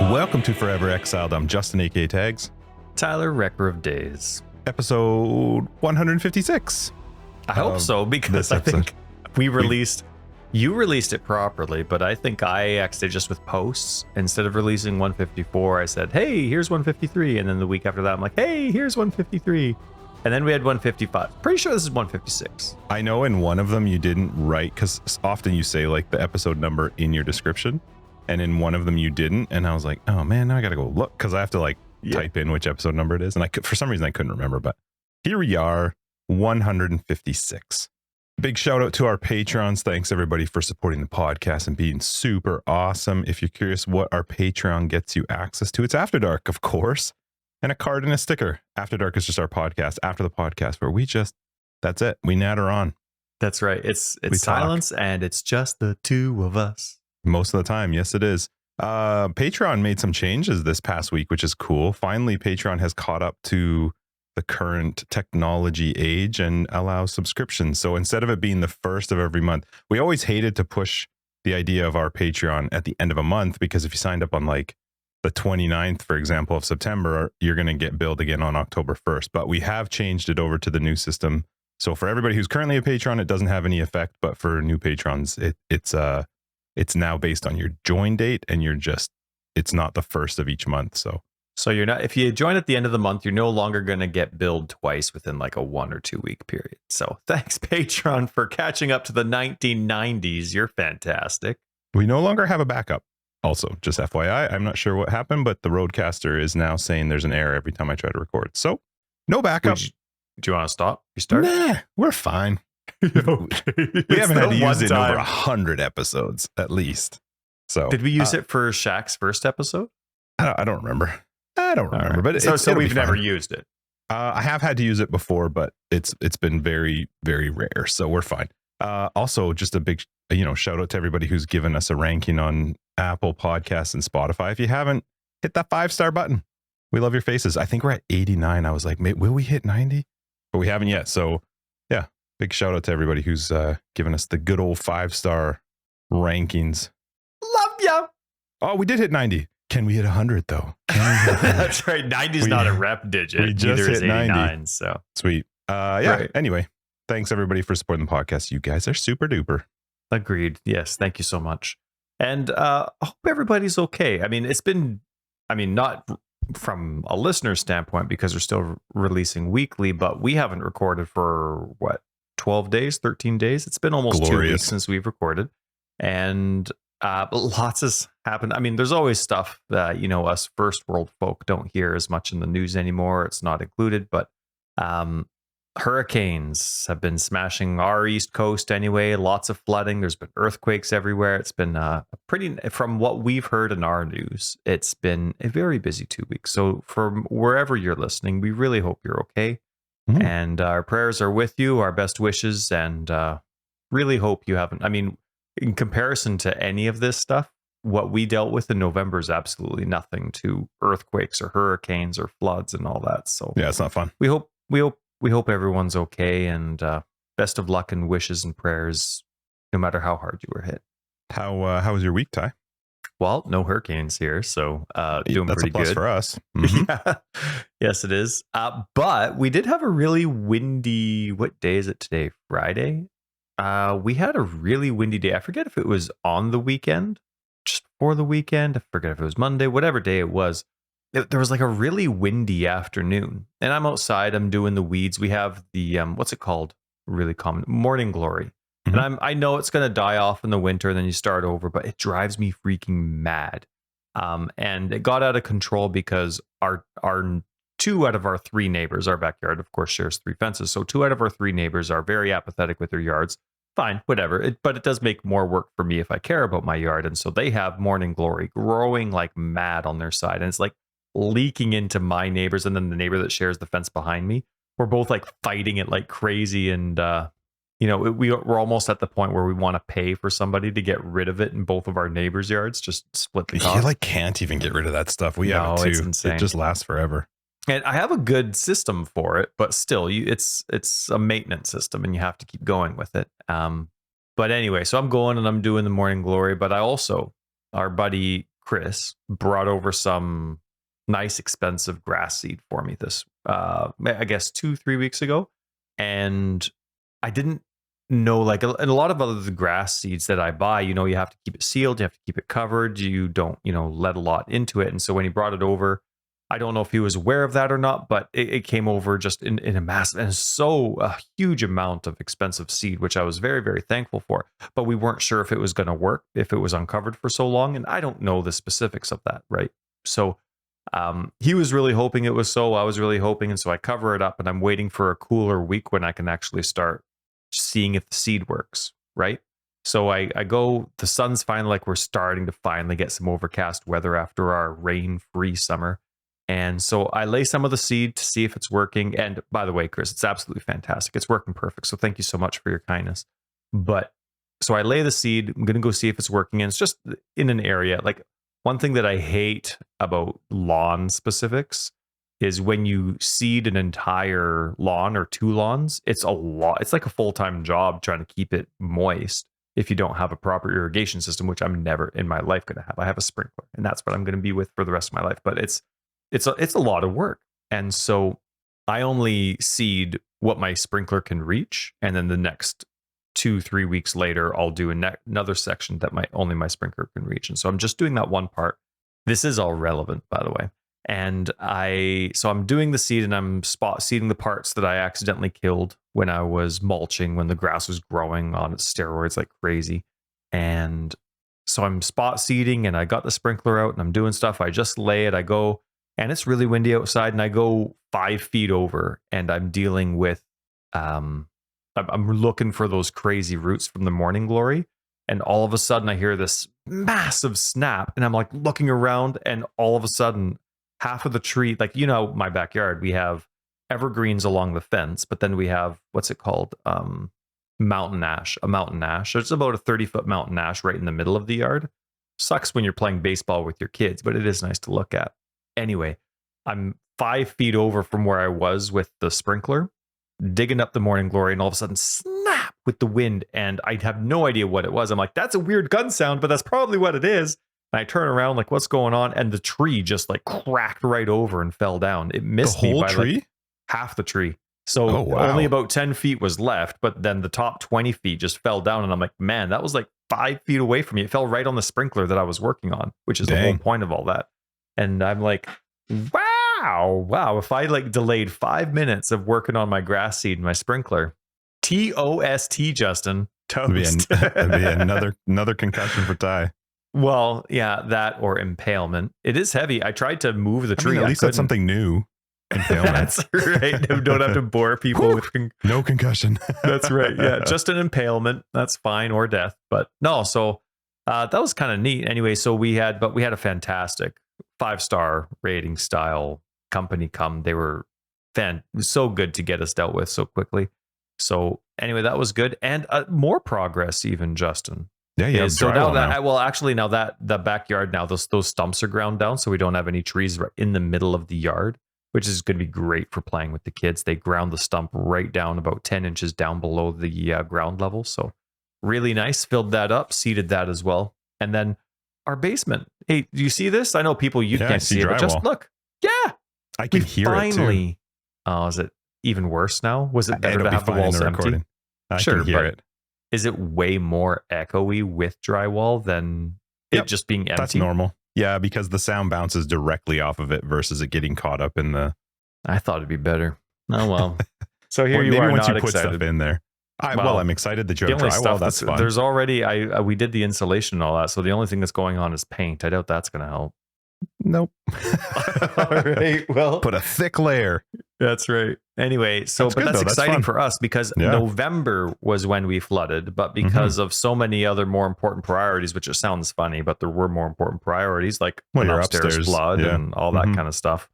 Welcome to Forever Exiled. I'm Justin, aka Tags. Tyler, Wrecker of Days. Episode 156. I hope so, because I think you released it properly, but I think I actually just with posts, instead of releasing 154, I said, hey, here's 153. And then the week after that, I'm like, hey, here's 153. And then we had 155. Pretty sure this is 156. I know in one of them you didn't write, because often you say like the episode number in your description. And in one of them you didn't. And I was like, oh man, now I got to go look, because I have to type in which episode number it is. And for some reason I couldn't remember, but here we are, 156. Big shout out to our patrons. Thanks everybody for supporting the podcast and being super awesome. If you're curious what our Patreon gets you access to, it's After Dark, of course, and a card and a sticker. After Dark is just our podcast after the podcast where that's it. We natter on. That's right. It's silence and it's just the two of us. Most of the time. Yes, it is. Patreon made some changes this past week, which is cool. Finally, Patreon has caught up to the current technology age and allows subscriptions. So instead of it being the first of every month, we always hated to push the idea of our Patreon at the end of a month, because if you signed up on like the 29th, for example, of September, you're going to get billed again on October 1st. But we have changed it over to the new system. So for everybody who's currently a patron, it doesn't have any effect. But for new patrons, it's now based on your join date, and it's not the first of each month. So you're not, if you join at the end of the month, you're no longer going to get billed twice within like a 1 or 2 week period. So thanks, Patreon, for catching up to the 1990s. You're fantastic. We no longer have a backup. Also, just FYI, I'm not sure what happened, but the Roadcaster is now saying there's an error every time I try to record. So no backup. Do you want to stop? Restart? Nah, we're fine. Okay. We haven't had to use it in over 100 episodes at least. So did we use it for Shaq's first episode? I don't remember. Right. But so we've never used it. I have had to use it before, but it's been very, very rare. So we're fine. Also, just a big shout out to everybody who's given us a ranking on Apple Podcasts and Spotify. If you haven't, hit that 5-star button. We love your faces. I think we're at 89. I was like, will we hit 90? But we haven't yet. So yeah. Big shout out to everybody who's given us the good old 5-star rankings. Love ya. Oh, we did hit 90. Can we hit 100 though? That's right. 90 is not a rep digit. We just Neither hit is 89. 90. So sweet. Right. Anyway, thanks everybody for supporting the podcast. You guys are super duper. Agreed. Yes. Thank you so much. And I hope everybody's okay. I mean, not from a listener standpoint, because we're still releasing weekly, but we haven't recorded for 12 days, 13 days. It's been almost 2 weeks since we've recorded, and lots has happened. I mean, there's always stuff that, us first world folk don't hear as much in the news anymore. It's not included, but hurricanes have been smashing our East Coast anyway. Lots of flooding. There's been earthquakes everywhere. It's been from what we've heard in our news, it's been a very busy 2 weeks. So from wherever you're listening, we really hope you're okay. Mm-hmm. And our prayers are with you, our best wishes, and really hope you haven't. I mean, in comparison to any of this stuff, what we dealt with in November is absolutely nothing to earthquakes or hurricanes or floods and all that. So yeah, it's not fun. We hope everyone's okay, and best of luck and wishes and prayers, no matter how hard you were hit. How was your week, Ty? Well, no hurricanes here, so doing That's pretty a plus good for us. Mm-hmm. Yeah. Yes, it is. But we did have a really windy. What day is it today? Friday. We had a really windy day. I forget if it was on the weekend, just before the weekend. I forget if it was Monday, whatever day it was. There was like a really windy afternoon, and I'm outside. I'm doing the weeds. We have the what's it called? Really common morning glory. Mm-hmm. And I know it's going to die off in the winter, and then you start over, but it drives me freaking mad. And it got out of control because our 2 out of our 3 neighbors, our backyard, of course, shares 3 fences. So 2 out of our 3 neighbors are very apathetic with their yards. Fine, whatever. But it does make more work for me if I care about my yard. And so they have morning glory growing like mad on their side. And it's like leaking into my neighbors. And then the neighbor that shares the fence behind me, we're both like fighting it like crazy. And, we're almost at the point where we want to pay for somebody to get rid of it in both of our neighbors' yards, just split the cost. You can't even get rid of that stuff. We have it too. It's insane. It just lasts forever. And I have a good system for it, but still, it's a maintenance system, and you have to keep going with it. But anyway, so I'm going and I'm doing the morning glory, but I also, our buddy Chris brought over some nice expensive grass seed for me this I guess 2-3 weeks ago, and I didn't know, like, and a lot of other grass seeds that I buy, you have to keep it sealed, you have to keep it covered, you don't let a lot into it. And so when he brought it over, I don't know if he was aware of that or not, but it came over just in a massive and so a huge amount of expensive seed, which I was very, very thankful for. But we weren't sure if it was going to work, if it was uncovered for so long. And I don't know the specifics of that, right? So he was really hoping it was so. I was really hoping. And so I cover it up, and I'm waiting for a cooler week when I can actually start seeing if the seed works, right? So I go, the sun's finally, like, we're starting to finally get some overcast weather after our rain-free summer. And so I lay some of the seed to see if it's working. And by the way, Chris, it's absolutely fantastic. It's working perfect. So thank you so much for your kindness. But so I lay the seed. I'm going to go see if it's working. And it's just in an area. Like, one thing that I hate about lawn specifics is when you seed an entire lawn or 2 lawns, it's a lot. It's like a full-time job trying to keep it moist if you don't have a proper irrigation system, which I'm never in my life going to have. I have a sprinkler, and that's what I'm going to be with for the rest of my life. But it's a lot of work. And so I only seed what my sprinkler can reach. And then the next 2-3 weeks later, I'll do another section that only my sprinkler can reach. And so I'm just doing that one part. This is all relevant, by the way. And I'm doing the seed, and I'm spot seeding the parts that I accidentally killed when I was mulching, when the grass was growing on its steroids like crazy. And so I'm spot seeding, and I got the sprinkler out, and I'm doing stuff. I just lay it. I go, and it's really windy outside, and I go 5 feet over, and I'm dealing with, I'm looking for those crazy roots from the morning glory. And all of a sudden I hear this massive snap, and I'm like looking around, and all of a sudden half of the tree, like, my backyard, we have evergreens along the fence, but then we have, what's it called? Mountain ash, a mountain ash. It's about a 30-foot mountain ash right in the middle of the yard. Sucks when you're playing baseball with your kids, but it is nice to look at. Anyway, I'm 5 feet over from where I was with the sprinkler, digging up the morning glory, and all of a sudden snap with the wind, and I have no idea what it was. I'm like, that's a weird gun sound, but that's probably what it is. And I turn around, like, what's going on? And the tree just like cracked right over and fell down. It missed the whole me by tree? like half the tree. So wow. Only about 10 feet was left, but then the top 20 feet just fell down. And I'm like, man, that was like 5 feet away from me. It fell right on the sprinkler that I was working on, which is the whole point of all that. And I'm like, wow. If I like delayed 5 minutes of working on my grass seed and my sprinkler, TOST, Justin, toast. It'd be another concussion for Ty. Well, yeah, that or impalement. It is heavy. I tried to move the tree. At least that's something new. Impalement. That's right. Don't have to bore people with no concussion. That's right. Yeah, just an impalement. That's fine, or death. But no, so that was kind of neat. Anyway, so we had a fantastic 5-star rating style company come. They were so good to get us dealt with so quickly. So anyway, that was good, and more progress even, Justin. Yeah. So now that the backyard, now those stumps are ground down, so we don't have any trees right in the middle of the yard, which is going to be great for playing with the kids. They ground the stump right down about 10 inches down below the ground level. So really nice. Filled that up, seeded that as well. And then our basement. Hey, do you see this? I know people, you can't see it, but just look. Yeah. I can hear it too. Oh, is it even worse now? Was it better to have the walls empty? I can hear it. Is it way more echoey with drywall than it just being empty? That's normal. Yeah, because the sound bounces directly off of it versus it getting caught up in the... I thought it'd be better. Oh, well. So here you are, once not you put excited. stuff in there. I'm excited that you have drywall. That's fun. There's already... we did the insulation and all that, so the only thing that's going on is paint. I doubt that's going to help. Nope. All right, well... Put a thick layer. That's right. Anyway, that's exciting for us because November was when we flooded, but because of so many other more important priorities, which it sounds funny, but there were more important priorities like upstairs flood and all that kind of stuff.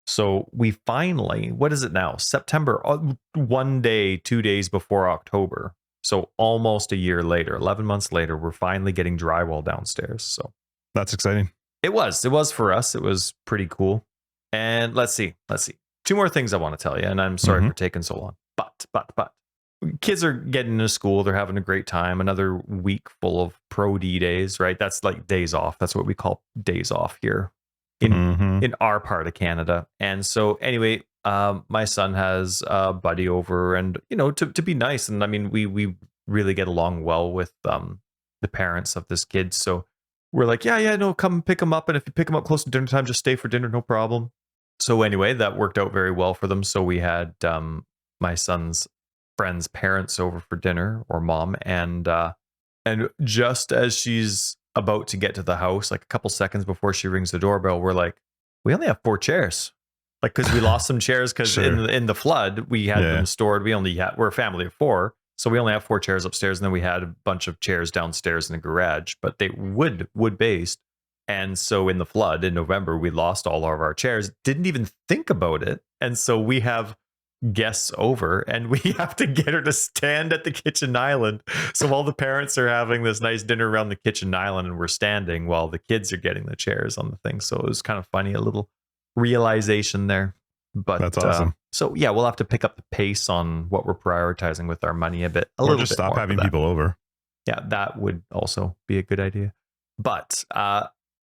So we finally, what is it now? September, 1 day, 2 days before October. So almost a year later, 11 months later, we're finally getting drywall downstairs. So that's exciting. It was for us. It was pretty cool. And let's see. 2 more things I want to tell you, and I'm sorry for taking so long. But kids are getting into school. They're having a great time. Another week full of Pro D days, right? That's like days off. That's what we call days off here in our part of Canada. And so anyway, my son has a buddy over, and to be nice. And I mean, we really get along well with the parents of this kid. So we're like, yeah, no, come pick him up. And if you pick him up close to dinner time, just stay for dinner, no problem. So anyway, that worked out very well for them. So we had my son's friend's parents over for dinner, or mom, and just as she's about to get to the house, like a couple seconds before she rings the doorbell, we're like, we only have 4 chairs, like, because we lost some chairs because Sure. in the flood we had them stored. We're a family of 4, so we only have 4 chairs upstairs, and then we had a bunch of chairs downstairs in the garage, but they wood based. And so in the flood in November, we lost all of our chairs, didn't even think about it. And so we have guests over, and we have to get her to stand at the kitchen island. So all the parents are having this nice dinner around the kitchen island, and we're standing while the kids are getting the chairs on the thing. So it was kind of funny, a little realization there. But That's awesome. So yeah, we'll have to pick up the pace on what we're prioritizing with our money a Or little just bit stop more having for that. people over. Yeah, that would also be a good idea. But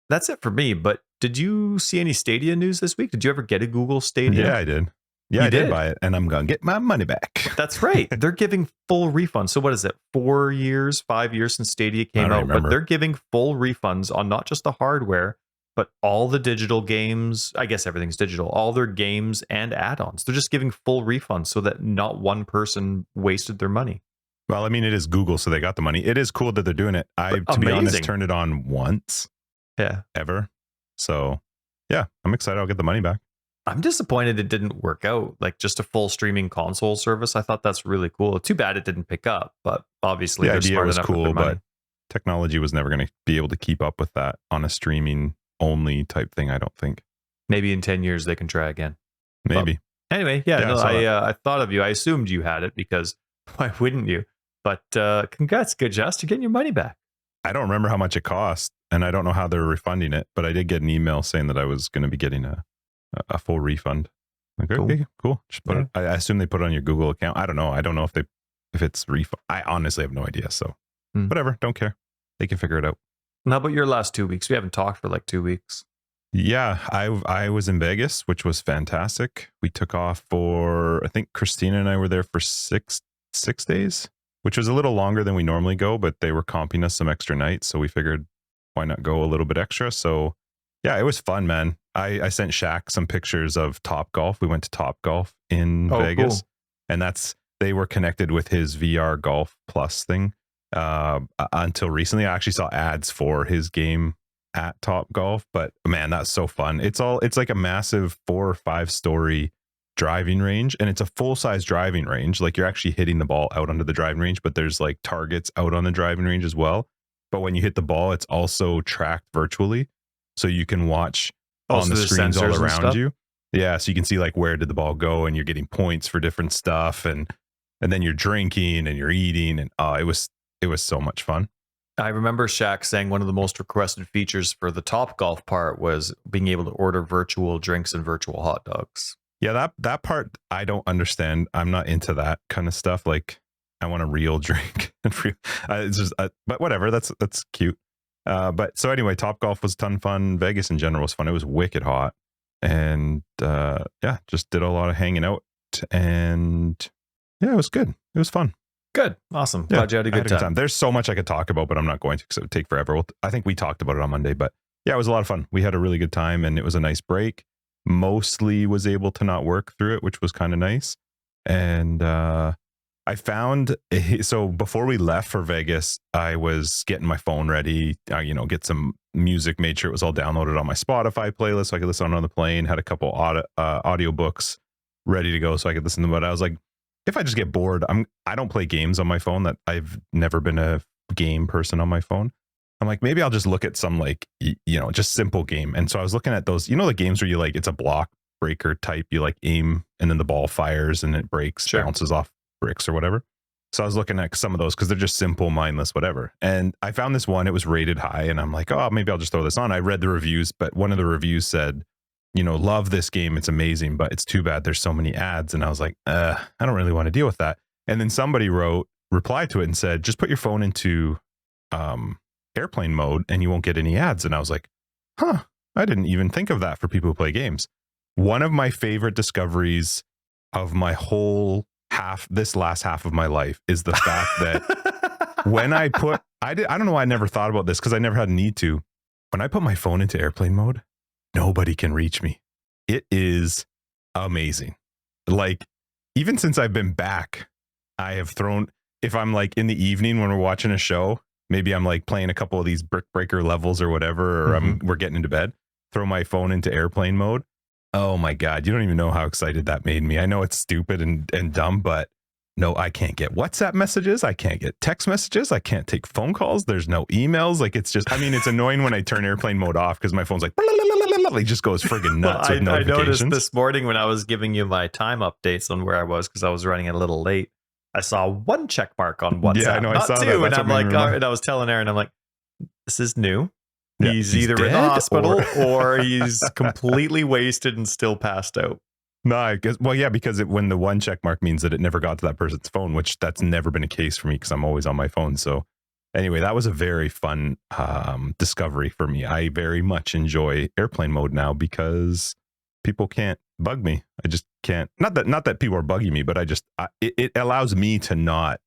that's it for me. But did you see any Stadia news this week? Did you ever get a Google Stadia? Yeah, I did. Yeah, I did buy it, and I'm going to get my money back. That's right. They're giving full refunds. So what is it? 4 years, 5 years since Stadia came out, remember. but they're giving full refunds on not just the hardware, but all the digital games. I guess everything's digital, all their games and add-ons. They're just giving full refunds so that not one person wasted their money. Well, I mean, it is Google, so they got the money. It is cool that they're doing it. To be honest, turned it on once. Yeah. Ever. So, yeah, I'm excited. I'll get the money back. I'm disappointed it didn't work out. Like, just a full streaming console service. I thought that's really cool. Too bad it didn't pick up, but obviously The they're idea smart was enough cool, with their money. but technology was never going to be able to keep up with that on a streaming only type thing, I don't think. Maybe in 10 years they can try again. Maybe. But anyway, I thought of you. I assumed you had it, because why wouldn't you? But congrats, good Jess, you're getting your money back. I don't remember how much it cost, and I don't know how they're refunding it, but I did get an email saying that I was going to be getting a full refund. Like, okay, cool. Just put it. I assume they put it on your Google account. I don't know. I don't know if it's refund. I honestly have no idea. So whatever. Don't care. They can figure it out. How about your last 2 weeks? We haven't talked for like 2 weeks. Yeah, I was in Vegas, which was fantastic. We took off for, I think Christina and I were there for six days, which was a little longer than we normally go, but they were comping us some extra nights, so we figured why not go a little bit extra. So yeah, it was fun, man. I sent Shaq some pictures of Top Golf. We went to Top Golf in Vegas, cool. And they were connected with his VR Golf Plus thing. Until recently, I actually saw ads for his game at Top Golf, but man, that's so fun. It's like a massive 4 or 5 story driving range, and it's a full-size driving range. Like, you're actually hitting the ball out onto the driving range, but there's like targets out on the driving range as well. But when you hit the ball, it's also tracked virtually, so you can watch on the screens all around you. Yeah, so you can see like, where did the ball go, and you're getting points for different stuff, and then you're drinking and you're eating, and it was so much fun. I remember Shaq saying one of the most requested features for the Top Golf part was being able to order virtual drinks and virtual hot dogs. Yeah, that part I don't understand. I'm not into that kind of stuff. Like, I want a real drink. It's just, but whatever. That's cute. But so anyway, Top Golf was a ton of fun. Vegas in general was fun. It was wicked hot, and yeah, just did a lot of hanging out, and yeah, it was good. It was fun. Good. Awesome. Glad you had a good time. There's so much I could talk about, but I'm not going to, because it would take forever. I think we talked about it on Monday, but yeah, it was a lot of fun. We had a really good time, and it was a nice break. Mostly was able to not work through it, which was kind of nice. And I found, so before we left for Vegas, I was getting my phone ready, get some music, made sure it was all downloaded on my Spotify playlist so I could listen on the plane, had a couple audiobooks ready to go so I could listen to them. But I was like, if I just get bored, I don't play games on my phone. That I've never been a game person on my phone. I'm like, maybe I'll just look at some, like, just simple game. And so I was looking at those, the games where you, like, it's a block breaker type, you like aim and then the ball fires and it breaks, bounces off bricks or whatever. So I was looking at some of those because they're just simple, mindless, whatever. And I found this one, it was rated high, and I'm like, oh, maybe I'll just throw this on. I read the reviews, but one of the reviews said, love this game, it's amazing, but it's too bad there's so many ads. And I was like, I don't really want to deal with that. And then somebody replied to it and said, just put your phone into airplane mode and you won't get any ads. And I was like, huh, I didn't even think of that for people who play games. One of my favorite discoveries of my whole this last half of my life is the fact that when I don't know why I never thought about this because I never had a need to. When I put my phone into airplane mode, nobody can reach me. It is amazing. Like, even since I've been back, I have thrown, if I'm like in the evening when we're watching a show, maybe I'm like playing a couple of these brick breaker levels or whatever, or we're getting into bed, throw my phone into airplane mode. Oh my God, you don't even know how excited that made me. I know it's stupid and dumb, but no, I can't get WhatsApp messages. I can't get text messages. I can't take phone calls. There's no emails. Like, it's just, I mean, it's annoying when I turn airplane mode off because my phone's like, it just goes friggin' nuts with notifications. I noticed this morning when I was giving you my time updates on where I was because I was running a little late. I saw one check mark on WhatsApp, yeah, I know, not I saw two. That. And I'm like, and I was telling Aaron, I'm like, this is new. Yeah, he's either in the hospital or he's completely wasted and still passed out. No, I guess, well, yeah, because when the one check mark means that it never got to that person's phone, which that's never been a case for me because I'm always on my phone. So anyway, that was a very fun discovery for me. I very much enjoy airplane mode now because people can't bug me. I just can't. Not that people are bugging me, but it allows me to not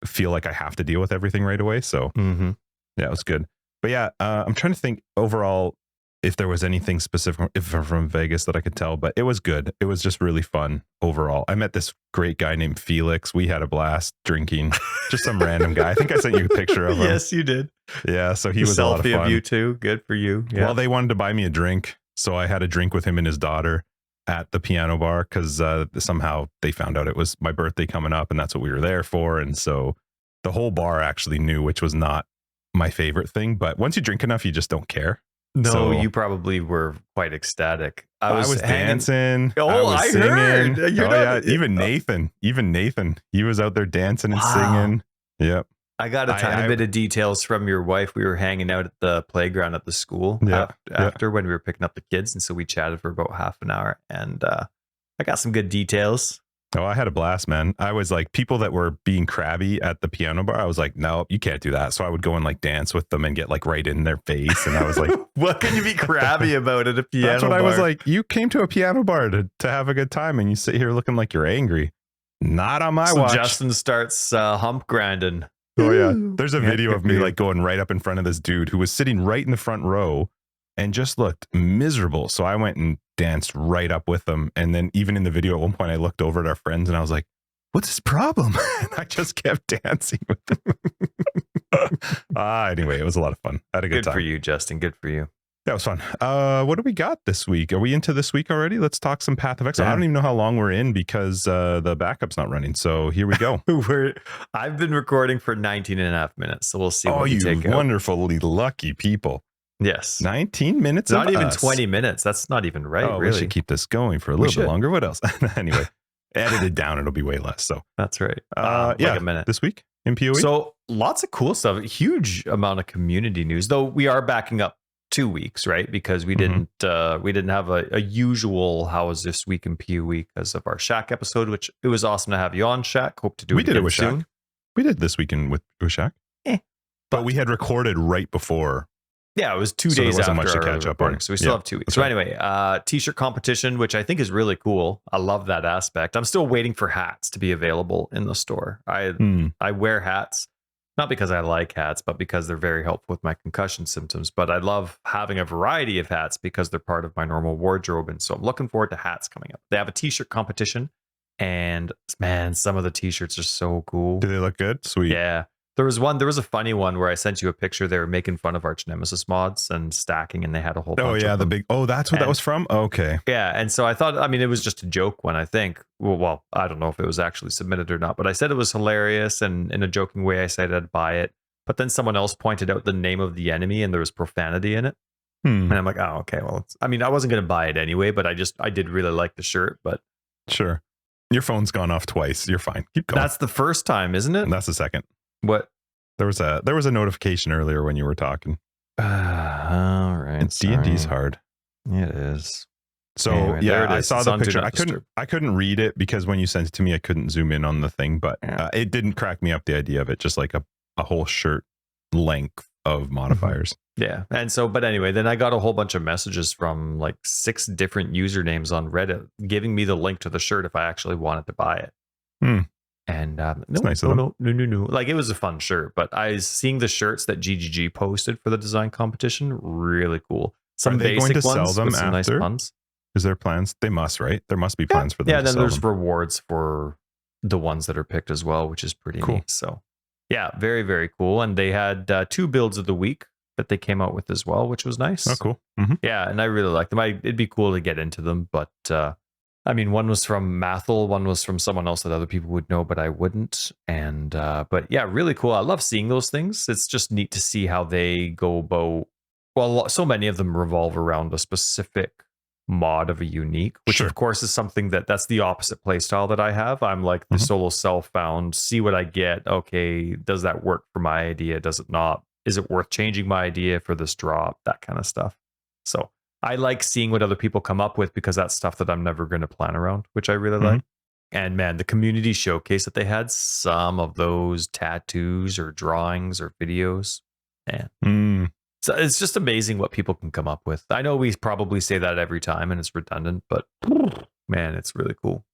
feel like I have to deal with everything right away. So yeah, it was good. But yeah, I'm trying to think overall if there was anything specific from Vegas that I could tell, but it was good. It was just really fun overall. I met this great guy named Felix. We had a blast drinking, just some random guy. I think I sent you a picture of him. Yes, you did. Yeah, so he was a lot of fun. Selfie of you too. Good for you. Yeah. Well, they wanted to buy me a drink, so I had a drink with him and his daughter at the piano bar because somehow they found out it was my birthday coming up and that's what we were there for. And so the whole bar actually knew, which was not my favorite thing. But once you drink enough, you just don't care. No, so, you probably were quite ecstatic. I was dancing. Oh, I was singing. Heard. Yeah. Even Nathan, he was out there dancing and singing. Yep. I got a tiny bit of details from your wife. We were hanging out at the playground at the school after when we were picking up the kids. And so we chatted for about half an hour and I got some good details. Oh, I had a blast, man. I was like, people that were being crabby at the piano bar, I was like, no, you can't do that. So I would go and like dance with them and get like right in their face. And I was like, what can you be crabby about at a piano bar? That's what I was like. You came to a piano bar to have a good time and you sit here looking like you're angry. Not on my watch. Justin starts hump grinding. Oh, yeah. There's a video of me like going right up in front of this dude who was sitting right in the front row and just looked miserable. So I went and danced right up with them. And then even in the video, at one point, I looked over at our friends and I was like, what's his problem? And I just kept dancing with them. Anyway, it was a lot of fun. I had a good time. Good for you, Justin. Good for you. That was fun. What do we got this week? Are we into this week already? Let's talk some Path of Exile. I don't even know how long we're in because the backup's not running. So here we go. I've been recording for 19 and a half minutes. So we'll see what we take out. Wonderfully lucky people. Yes. 19 minutes. Not even 20 minutes. That's not even right. Oh, really. We should keep this going for a little bit longer. What else? Anyway, edited down, it'll be way less. So that's right. Like a minute this week in PoE. So lots of cool stuff. Huge amount of community news, though we are backing up 2 weeks, right? Because we didn't have a usual how was this week in PoE because of our Shaq episode, which it was awesome to have you on, Shaq. Hope to do it again soon. Shaq. We did this weekend with Shaq. But we had recorded right before. Yeah, it was 2 days after much to catch up on. So we still have 2 weeks. So anyway, t-shirt competition, which I think is really cool. I love that aspect. I'm still waiting for hats to be available in the store. I wear hats, not because I like hats, but because they're very helpful with my concussion symptoms. But I love having a variety of hats because they're part of my normal wardrobe. And so I'm looking forward to hats coming up. They have a t-shirt competition. And man, some of the t-shirts are so cool. Do they look good? Sweet. Yeah. There was a funny one where I sent you a picture. They were making fun of Arch Nemesis mods and stacking, and they had a whole bunch of them. That's what that was from? Okay. Yeah, and so I thought, it was just a joke one, I think. Well, I don't know if it was actually submitted or not, but I said it was hilarious, and in a joking way, I said I'd buy it. But then someone else pointed out the name of the enemy, and there was profanity in it. And I'm like, oh, okay, well, I wasn't going to buy it anyway, but I did really like the shirt, but... Sure. Your phone's gone off twice. You're fine. Keep going. That's the first time, isn't it? And that's the second. What? There was a notification earlier when you were talking. All right. D&D's hard. It is. So Anyway, there it I is. saw It's the on Do picture. Not Disturb. I couldn't read it because when you sent it to me, I couldn't zoom in on the thing, but it didn't crack me up, the idea of it, just like a whole shirt length of modifiers. Yeah. And so, but anyway, then I got a whole bunch of messages from like 6 different usernames on Reddit giving me the link to the shirt if I actually wanted to buy it. And nice of them. no. Like, it was a fun shirt, but I was seeing the shirts that GGG posted for the design competition. Really cool. Some Are they basic going to ones sell them with some after? nice puns. Is there plans? They must, right? There must be plans for them. Yeah, to then sell there's them. rewards for the ones that are picked as well, which is pretty Cool. neat. So, yeah, very, very cool. And they had 2 builds of the week that they came out with as well, which was nice. Oh, cool. Mm-hmm. Yeah, and I really like them. It'd be cool to get into them, but I mean, one was from Mathel, one was from someone else that other people would know, but I wouldn't. And but yeah, really cool. I love seeing those things. It's just neat to see how they go about. Well, so many of them revolve around a specific mod of a unique, which of course is something that's the opposite play style that I have. I'm like the solo self-found, see what I get. Okay, does that work for my idea? Does it not? Is it worth changing my idea for this drop? That kind of stuff. So I like seeing what other people come up with because that's stuff that I'm never going to plan around, which I really like. And man, the community showcase that they had, some of those tattoos or drawings or videos, man. So it's just amazing what people can come up with. I know we probably say that every time and it's redundant, but man, it's really cool.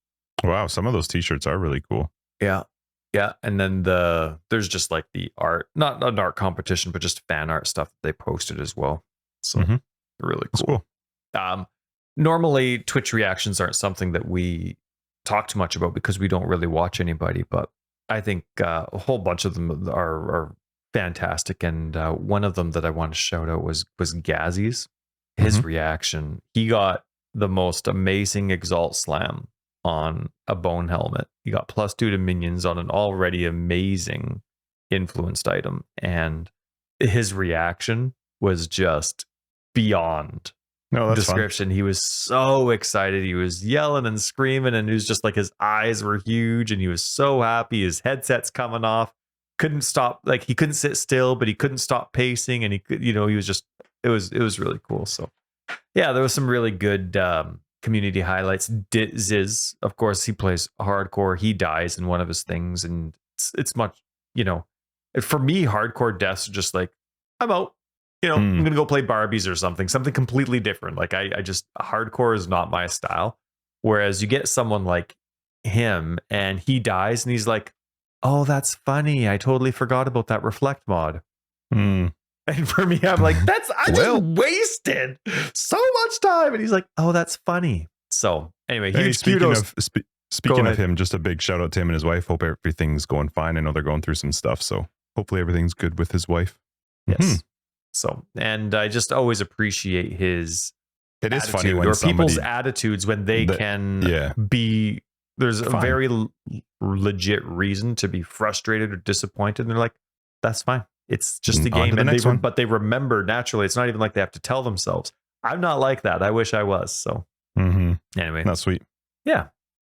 Wow, some of those t-shirts are really cool. Yeah. Yeah. And then there's just like the art, not an art competition, but just fan art stuff that they posted as well. So really cool. Normally Twitch reactions aren't something that we talk too much about because we don't really watch anybody, but I think a whole bunch of them are fantastic. And one of them that I want to shout out was Gazzy's. His reaction, he got the most amazing Exalt slam on a bone helmet. He got +2 to minions on an already amazing influenced item, and his reaction was just beyond description. Fun. He was so excited. He was yelling and screaming, and it was just like his eyes were huge, and he was so happy. His headset's coming off. Couldn't stop, like he couldn't sit still, but he couldn't stop pacing, and he could, he was just it was really cool. So yeah, there was some really good community highlights. Ziz, of course, he plays hardcore. He dies in one of his things, and it's much, for me, hardcore deaths are just like, I'm out. I'm gonna go play Barbies or something completely different. Like I just, hardcore is not my style. Whereas you get someone like him and he dies and he's like, oh, that's funny. I totally forgot about that reflect mod. And for me, I'm like, I just wasted so much time. And he's like, oh, that's funny. So anyway, speaking of him, just a big shout out to him and his wife. Hope everything's going fine. I know they're going through some stuff, so hopefully everything's good with his wife. Yes. So, and I just always appreciate his. It is funny when people's attitudes when they can be. There's a very legit reason to be frustrated or disappointed. And they're like, that's fine. It's just a game. And but they remember naturally. It's not even like they have to tell themselves. I'm not like that. I wish I was. So anyway, that's sweet. Yeah.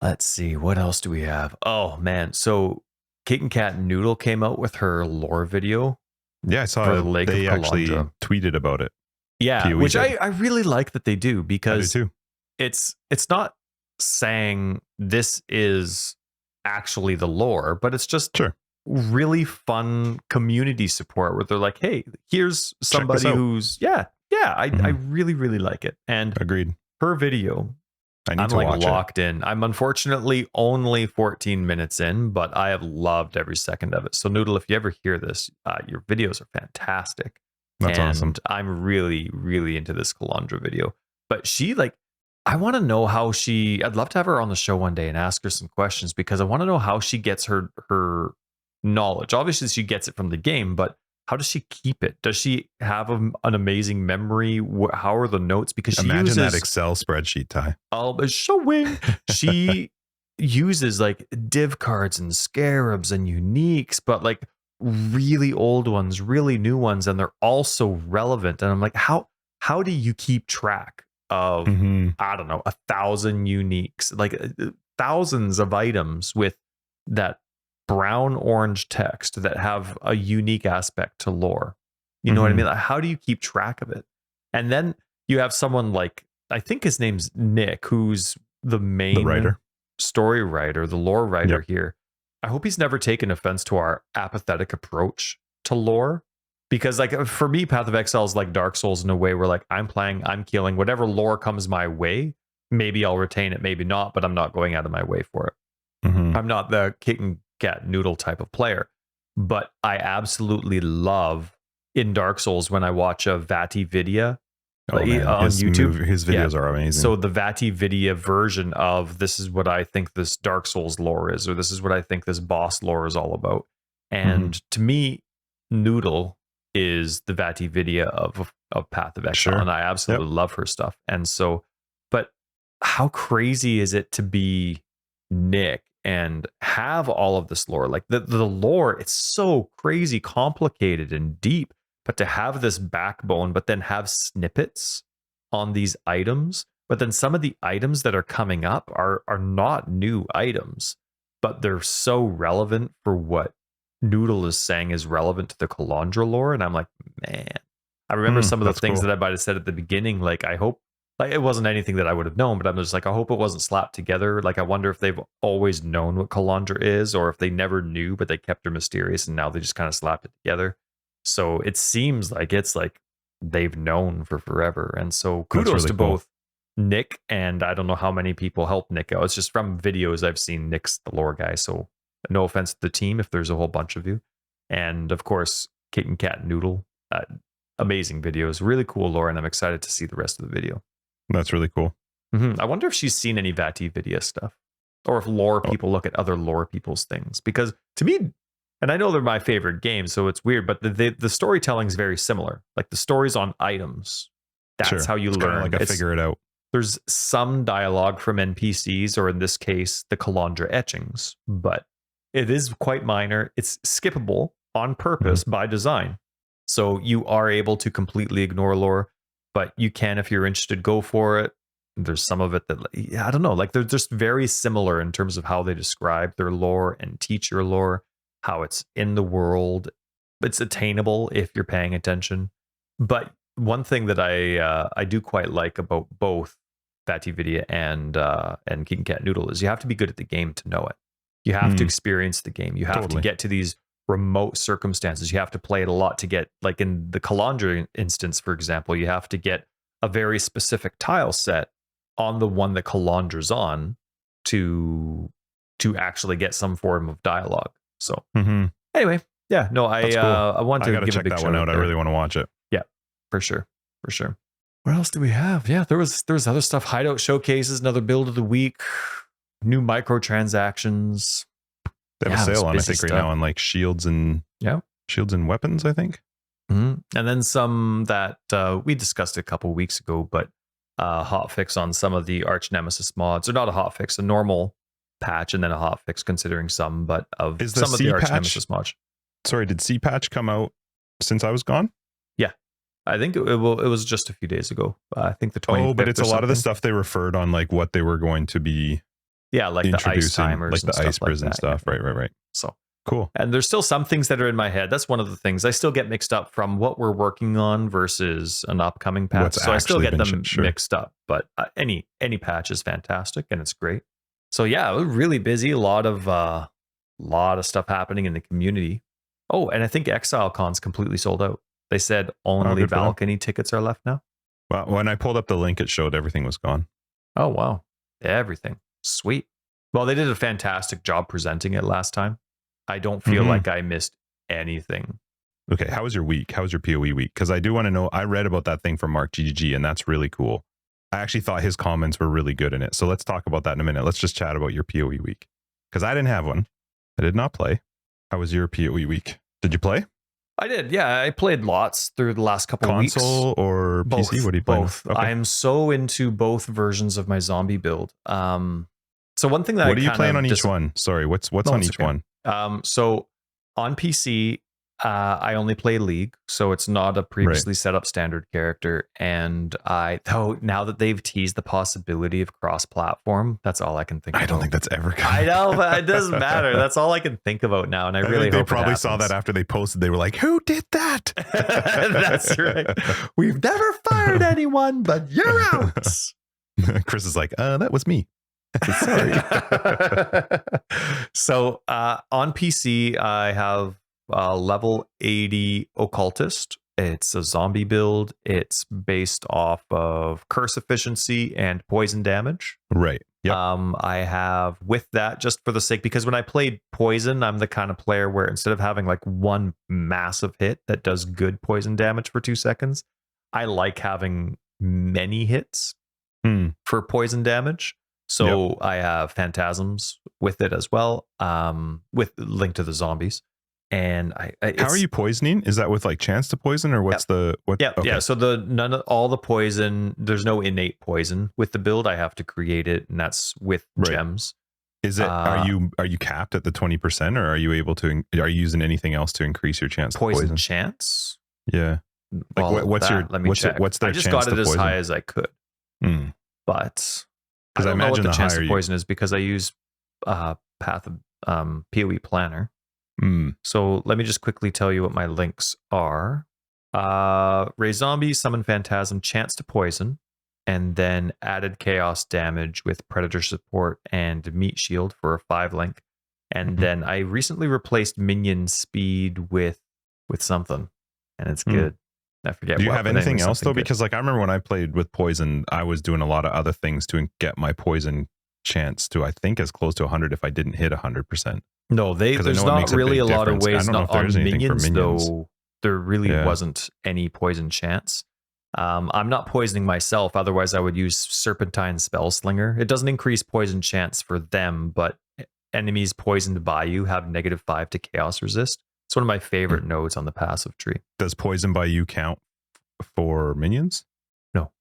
Let's see. What else do we have? Oh man. So KittenCatNoodle came out with her lore video. Yeah, I saw the Lake of Kalandra. Actually tweeted about it. Yeah, PoE which I really like that they do, because I do too. It's not saying this is actually the lore, but it's just really fun community support where they're like, hey, here's somebody who's I really, really like it. And agreed. Her video, I'm like locked in. I'm unfortunately only 14 minutes in, but I have loved every second of it. So Noodle, if you ever hear this, your videos are fantastic. That's awesome. I'm really, really into this Kalandra video. But she, like, I want to know how I'd love to have her on the show one day and ask her some questions, because I want to know how she gets her knowledge. Obviously, she gets it from the game, but how does she keep it? Does she have an amazing memory? How are the notes? Because she imagine uses that Excel spreadsheet, Ty. Showing. She uses like div cards and scarabs and uniques, but like really old ones, really new ones, and they're also relevant. And I'm like, how do you keep track of I don't know, 1,000 uniques, like thousands of items with that brown orange text that have a unique aspect to lore? You know what I mean? Like, how do you keep track of it? And then you have someone like I think his name's Nick, who's the main The writer. story writer, the lore writer here. I hope he's never taken offense to our apathetic approach to lore. Because like for me, Path of Exile is like Dark Souls in a way where like I'm playing, I'm killing, whatever lore comes my way, maybe I'll retain it, maybe not, but I'm not going out of my way for it. I'm not the KittenCatNoodle type of player. But I absolutely love in Dark Souls when I watch a VatiVidya on YouTube. His videos are amazing. So the VatiVidya version of this is what I think this Dark Souls lore is, or this is what I think this boss lore is all about. And to me, Noodle is the VatiVidya of Path of Exile, and I absolutely love her stuff. And so, but how crazy is it to be Nick and have all of this lore? Like the lore, it's so crazy complicated and deep, but to have this backbone, but then have snippets on these items, but then some of the items that are coming up are not new items, but they're so relevant for what Noodle is saying is relevant to the Kalandra lore. And I'm like, man, I remember some of the things that I might have said at the beginning. Like, I hope, like, it wasn't anything that I would have known, but I'm just like, I hope it wasn't slapped together. Like, I wonder if they've always known what Kalandra is, or if they never knew, but they kept her mysterious and now they just kind of slapped it together. So it seems like it's like they've known for forever. And so kudos really to both Nick, and I don't know how many people helped Nick out. It's just from videos I've seen. Nick's the lore guy, so no offense to the team if there's a whole bunch of you. And of course, KittenCatNoodle, amazing videos, really cool lore, and I'm excited to see the rest of the video. That's really cool. I wonder if she's seen any VatiVidya stuff, or if lore people look at other lore people's things. Because to me, and I know they're my favorite games, so it's weird, but the storytelling is very similar. Like the stories on items, that's how you learn. Like figure it out. There's some dialogue from NPCs, or in this case, the Kalandra etchings, but it is quite minor. It's skippable on purpose by design. So you are able to completely ignore lore, but you can, if you're interested, go for it. There's some of it that, I don't know, like they're just very similar in terms of how they describe their lore and teach your lore, how it's in the world. It's attainable if you're paying attention. But one thing that I do quite like about both VatiVidya and KittenCatNoodle is you have to be good at the game to know it. You have to experience the game. You have to get to these remote circumstances. You have to play it a lot to get, like in the Kalandra instance, for example, you have to get a very specific tile set on the one that Kalandra's on to actually get some form of dialogue. So anyway, yeah, no, I want to give a big check that one out. I really want to watch it. Yeah, for sure. What else do we have? Yeah, there was other stuff. Hideout showcases, another build of the week. New microtransactions. They have a sale on, I think, right now on like shields and weapons, I think. And then some that we discussed a couple weeks ago, but hotfix on some of the Arch Nemesis mods, or not a hotfix, a normal patch, and then a hotfix considering some, but of some of the Arch Nemesis mods. Sorry, did C patch come out since I was gone? Yeah, I think it was just a few days ago. I think the 25th. Oh, but it's a lot of the stuff they referred on, like what they were going to be. Yeah, like the ice timers, like the ice prison stuff. Right. So cool. And there's still some things that are in my head. That's one of the things I still get mixed up from what we're working on versus an upcoming patch. So I still get them mixed up. But any patch is fantastic and it's great. So yeah, we're really busy. A lot of stuff happening in the community. Oh, and I think ExileCon's completely sold out. They said only balcony tickets are left now. Well, when I pulled up the link, it showed everything was gone. Oh wow, everything. Sweet. Well, they did a fantastic job presenting it last time. I don't feel like I missed anything. Okay, how was your week? How was your PoE week? Because I do want to know. I read about that thing from Mark GGG, and that's really cool. I actually thought his comments were really good in it. So let's talk about that in a minute. Let's just chat about your PoE week. Because I didn't have one. I did not play. How was your PoE week? Did you play? I did. Yeah, I played lots through the last couple of weeks. Console or PC? Both, what do you play? Both. Okay. I'm so into both versions of my zombie build. So one thing that what are you playing on each one? Sorry, what's on each one? So on PC, I only play League, so it's not a previously set up standard character. And now that they've teased the possibility of cross-platform, that's all I can think. I don't think that's ever coming. I know, but it doesn't matter. That's all I can think about now, and I really hope they probably saw that after they posted. They were like, "Who did that?" That's right. We've never fired anyone, but you're out. Chris is like, that was me. Sorry. So on PC, I have level 80 Occultist. It's a zombie build. It's based off of curse efficiency and poison damage. Right. Yep. I have with that, just for the sake, because when I played poison, I'm the kind of player where instead of having like one massive hit that does good poison damage for 2 seconds, I like having many hits for poison damage. So I have phantasms with it as well, with link to the zombies. And how are you poisoning? Is that with like chance to poison, or what's yeah. So all the poison, there's no innate poison with the build. I have to create it, and that's with gems. Is it are you capped at the 20%, or are you able to are you using anything else to increase your chance poison to poison? Chance? Yeah. Like what's their I just chance got it to as poison? high as I could. But I don't know what the chance to poison is, because I use Path of PoE Planner. So let me just quickly tell you what my links are. Raise zombie, summon phantasm, chance to poison, and then added chaos damage with predator support and meat shield for a 5 link. And then I recently replaced minion speed with something, and it's good. I forget. Do you have anything else though? Because like I remember when I played with poison, I was doing a lot of other things to get my poison chance to, I think, as close to 100 if I didn't hit 100%. No, there's not really a lot of ways. Not on minions, though. There really wasn't any poison chance. I'm not poisoning myself. Otherwise, I would use Serpentine Spellslinger. It doesn't increase poison chance for them, but enemies poisoned by you have -5 to chaos resist. It's one of my favorite nodes on the passive tree. Does poison by you count for minions? No.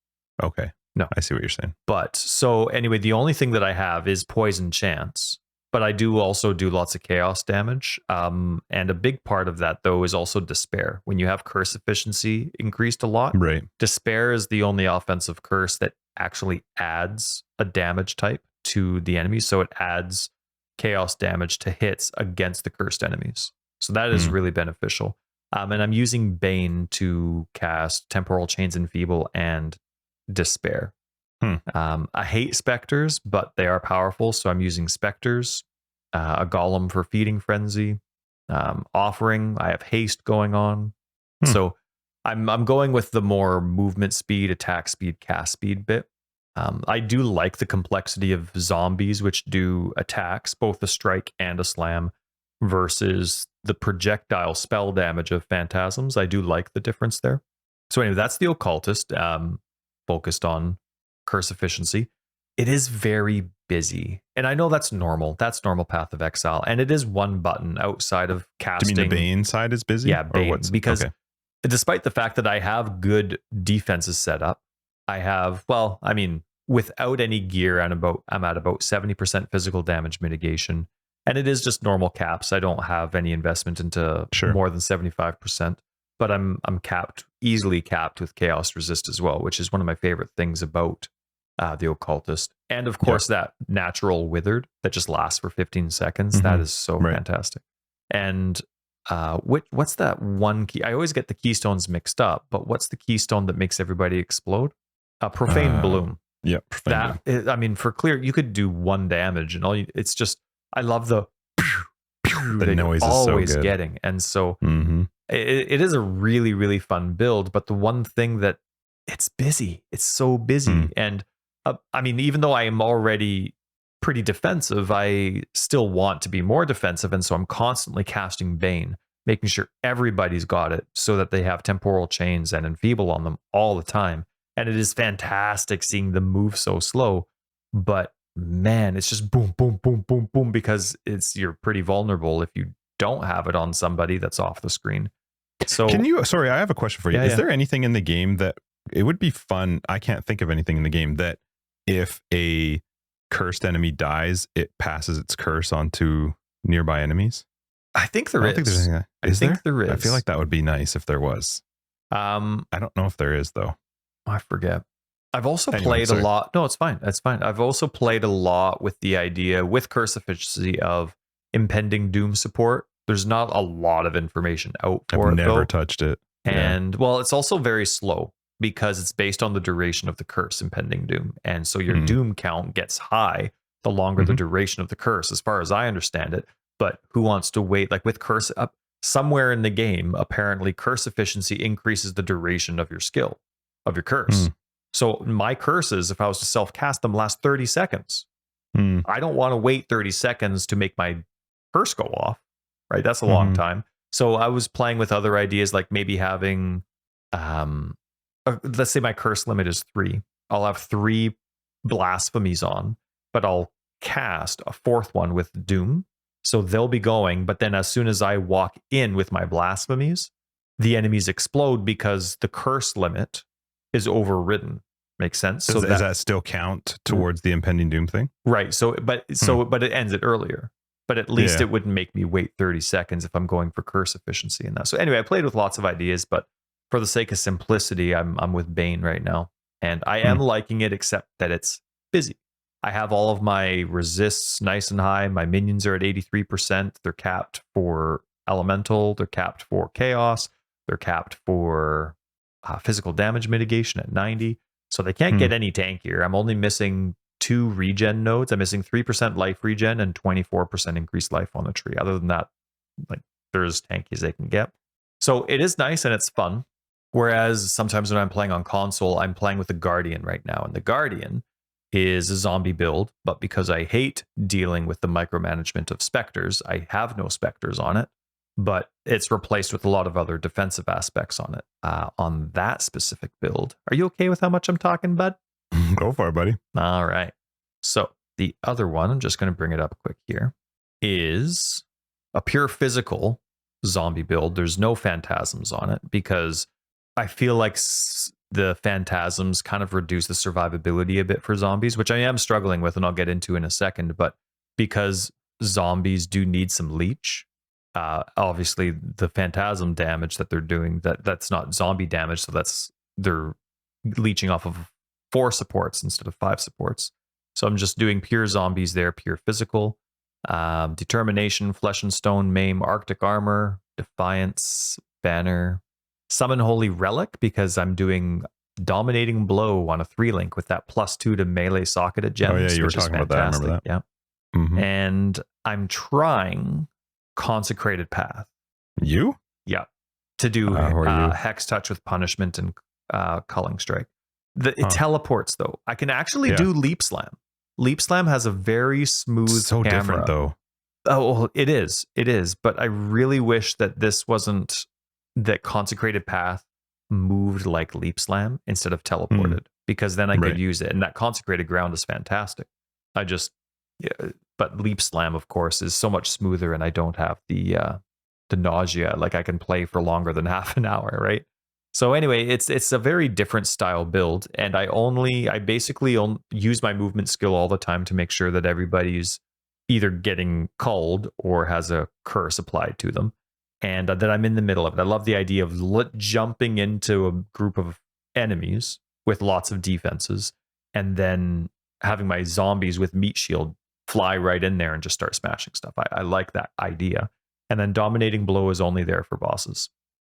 Okay. No. I see what you're saying. But so anyway, the only thing that I have is poison chance. But I do also do lots of chaos damage. And a big part of that, though, is also despair. When you have curse efficiency increased a lot, right? Despair is the only offensive curse that actually adds a damage type to the enemy. So it adds chaos damage to hits against the cursed enemies. So that is really beneficial. And I'm using Bane to cast Temporal Chains Enfeeble and Despair. I hate specters, but they are powerful, so I'm using specters. A golem for feeding frenzy. Offering. I have haste going on. So I'm going with the more movement speed, attack speed, cast speed bit. I do like the complexity of zombies, which do attacks, both a strike and a slam, versus the projectile spell damage of phantasms. I do like the difference there. So anyway, that's the Occultist, focused on curse efficiency. It is very busy, and I know that's normal. That's normal Path of Exile, and it is one button outside of casting. Do you mean the Bane side is busy? Yeah, Bane. Because despite the fact that I have good defenses set up, I have, well, I mean, without any gear, I'm at about 70% physical damage mitigation, and it is just normal caps. I don't have any investment into more than 75%, but I'm easily capped with chaos resist as well, which is one of my favorite things about the Occultist. And of course, that natural withered that just lasts for 15 seconds. That is so fantastic. And what's that one key? I always get the keystones mixed up, but what's the keystone that makes everybody explode? Profane Bloom. Yeah, Profane Bloom. I mean, for clear, you could do 1 damage, and it's just, I love the noise is always so good. Getting. And so it is a really, really fun build, but the one thing that it's busy. It's so busy. And I mean, even though I am already pretty defensive, I still want to be more defensive. And so I'm constantly casting Bane, making sure everybody's got it so that they have temporal chains and enfeeble on them all the time. And it is fantastic seeing them move so slow. But man, it's just boom, boom, boom, boom, boom, because you're pretty vulnerable if you don't have it on somebody that's off the screen. So sorry, I have a question for you. Is there anything in the game that it would be fun? I can't think of anything in the game that if a cursed enemy dies, it passes its curse onto nearby enemies. I think there is. I think there is. I feel like that would be nice if there was. I don't know if there is though. I forget. I've also played a lot. No, it's fine. That's fine. I've also played a lot with the idea with curse efficiency of impending doom support. There's not a lot of information out for it. I've never touched it. And well, it's also very slow. because it's based on the duration of the curse, impending doom. And so your doom count gets high the longer the duration of the curse, as far as I understand it. But who wants to wait? Like with curse up somewhere in the game, apparently curse efficiency increases the duration of your skill, of your curse. So my curses, if I was to self-cast them, last 30 seconds. I don't want to wait 30 seconds to make my curse go off, right? That's a long time. So I was playing with other ideas, like maybe having, let's say my curse limit is 3. I'll have 3 blasphemies on, but I'll cast a 4th one with doom. So they'll be going, but then as soon as I walk in with my blasphemies, the enemies explode because the curse limit is overridden. Makes sense. Does that still count towards the impending doom thing? Right. But it ends it earlier. But at least it wouldn't make me wait 30 seconds if I'm going for curse efficiency and that. So anyway, I played with lots of ideas, but for the sake of simplicity, I'm with Bane right now. And I am liking it, except that it's busy. I have all of my resists nice and high. My minions are at 83%. They're capped for elemental. They're capped for chaos. They're capped for physical damage mitigation at 90. So they can't get any tankier. I'm only missing 2 regen nodes. I'm missing 3% life regen and 24% increased life on the tree. Other than that, like, they're as tanky as they can get. So it is nice and it's fun. Whereas sometimes when I'm playing on console, I'm playing with the Guardian right now. And the Guardian is a zombie build, but because I hate dealing with the micromanagement of specters, I have no specters on it, but it's replaced with a lot of other defensive aspects on it. On that specific build, are you okay with how much I'm talking, bud? Go for it, buddy. All right. So the other one, I'm just going to bring it up quick here, is a pure physical zombie build. There's no phantasms on it because I feel like the phantasms kind of reduce the survivability a bit for zombies, which I am struggling with, and I'll get into in a second. But because zombies do need some leech, obviously the phantasm damage that they're doing, that's not zombie damage, so they're leeching off of 4 supports instead of 5 supports. So I'm just doing pure zombies there, pure physical. Determination, Flesh and Stone, Maim, Arctic Armor, Defiance, Banner, Summon Holy Relic, because I'm doing Dominating Blow on a 3-link with that +2 to melee socket at gems. Oh yeah, you were talking about that. I remember that. Yeah. And I'm trying Consecrated Path. You? Yeah. To do Hex Touch with Punishment and Culling Strike. It teleports, though. I can actually do Leap Slam. Leap Slam has a very smooth so camera. Different, though. Oh, it is. It is. But I really wish that this wasn't, that Consecrated Path moved like Leap Slam instead of teleported, because then I could use it. And that Consecrated Ground is fantastic. But Leap Slam, of course, is so much smoother, and I don't have the nausea. Like, I can play for longer than half an hour, right? So anyway, it's a very different style build, and I basically use my movement skill all the time to make sure that everybody's either getting culled or has a curse applied to them, and that I'm in the middle of it. I love the idea of jumping into a group of enemies with lots of defenses, and then having my zombies with meat shield fly right in there and just start smashing stuff. I like that idea. And then Dominating Blow is only there for bosses.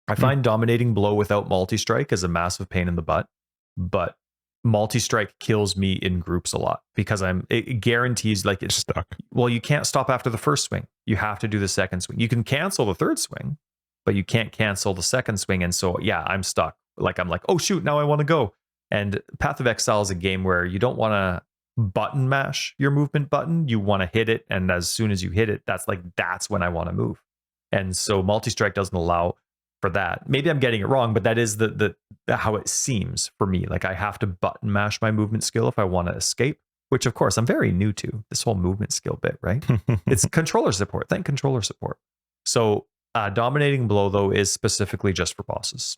I find Dominating Blow without multi-strike is a massive pain in the butt, but multi-strike kills me in groups a lot because it guarantees, like, it's stuck. Well, you can't stop after the first swing. You have to do the second swing. You can cancel the third swing, but you can't cancel the second swing. And so, yeah, I'm stuck. Like, I'm like, oh shoot, now I want to go. And Path of Exile is a game where you don't want to button mash your movement button. You want to hit it, and as soon as you hit it, that's when I want to move. And so multi-strike doesn't allow for that. Maybe I'm getting it wrong, but that is the how it seems for me. Like, I have to button mash my movement skill if I want to escape, which of course I'm very new to this whole movement skill bit, right? It's controller support. Thank controller support. So Dominating Blow, though, is specifically just for bosses.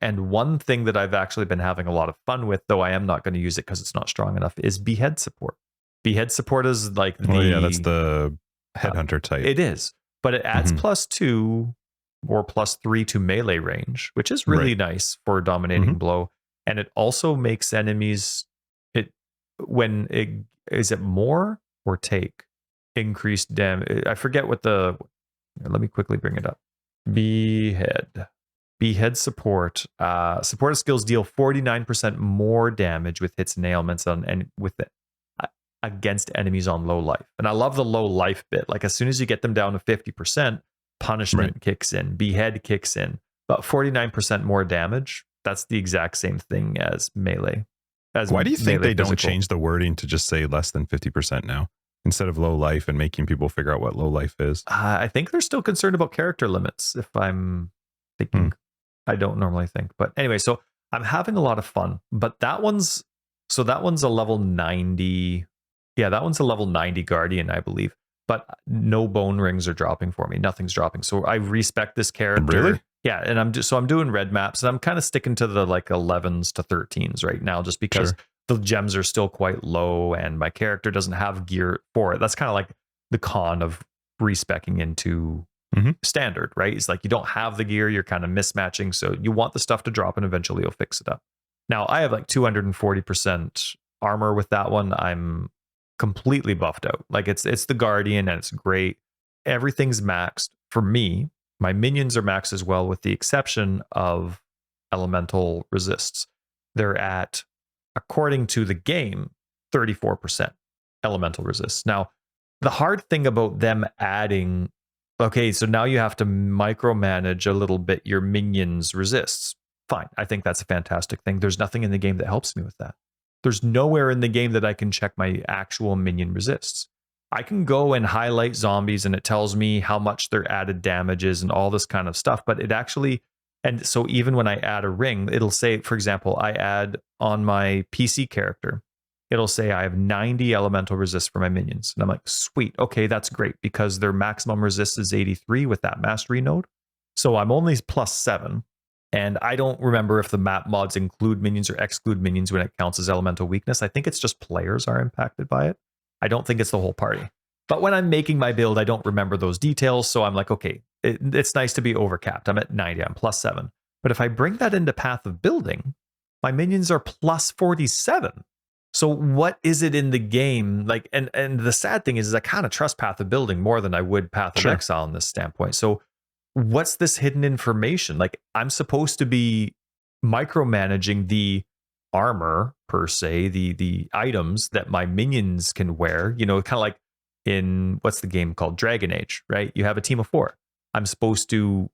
And one thing that I've actually been having a lot of fun with, though I am not going to use it because it's not strong enough, is Behead Support. Behead Support is like that's the headhunter type. It is, but it adds +2 or +3 to melee range, which is really nice for Dominating Blow. And it also makes enemies, is it more or take increased damage? I forget what let me quickly bring it up. Behead. Behead Support. Supportive skills deal 49% more damage with hits and ailments against enemies on low life. And I love the low life bit. Like as soon as you get them down to 50%, punishment kicks in, behead kicks in. But 49% more damage, that's the exact same thing as melee. Why do you think they don't change the wording to just say less than 50% now instead of low life and making people figure out what low life is? I think they're still concerned about character limits, if I'm thinking. I don't normally think. But anyway, so I'm having a lot of fun. But that one's a level 90. Yeah, that one's a level 90 Guardian, I believe. But no bone rings are dropping for me. Nothing's dropping. So I respect this character. Really? Yeah, and I'm doing red maps, and I'm kind of sticking to the like 11s to 13s right now, just because the gems are still quite low, and my character doesn't have gear for it. That's kind of like the con of respecking into standard, right? It's like you don't have the gear, you're kind of mismatching, so you want the stuff to drop, and eventually you'll fix it up. Now I have like 240% armor with that one. I'm completely buffed out. Like it's the Guardian, and it's great. Everything's maxed for me. My minions are maxed as well, with the exception of elemental resists. They're at, according to the game, 34% elemental resists. Now, the hard thing about them adding, okay, so now you have to micromanage a little bit your minions' resists. Fine, I think that's a fantastic thing. There's nothing in the game that helps me with that. There's nowhere in the game that I can check my actual minion resists. I can go and highlight zombies and it tells me how much their added damage is and all this kind of stuff. But it actually, and so even when I add a ring, it'll say, for example, I add on my PC character, it'll say I have 90 elemental resist for my minions. And I'm like, sweet. Okay, that's great because their maximum resist is 83 with that mastery node. So I'm only +7. And I don't remember if the map mods include minions or exclude minions when it counts as elemental weakness. I think it's just players are impacted by it. I don't think it's the whole party. But when I'm making my build, I don't remember those details. So I'm like, okay, it's nice to be overcapped. I'm at 90, I'm +7. But if I bring that into Path of Building, my minions are +47. So what is it in the game? Like, and the sad thing is I kind of trust Path of Building more than I would Path of Exile in this standpoint. So what's this hidden information? Like, I'm supposed to be micromanaging the armor per se, the items that my minions can wear, kind of like in what's the game called, Dragon Age, right? You have a team of 4. I'm supposed to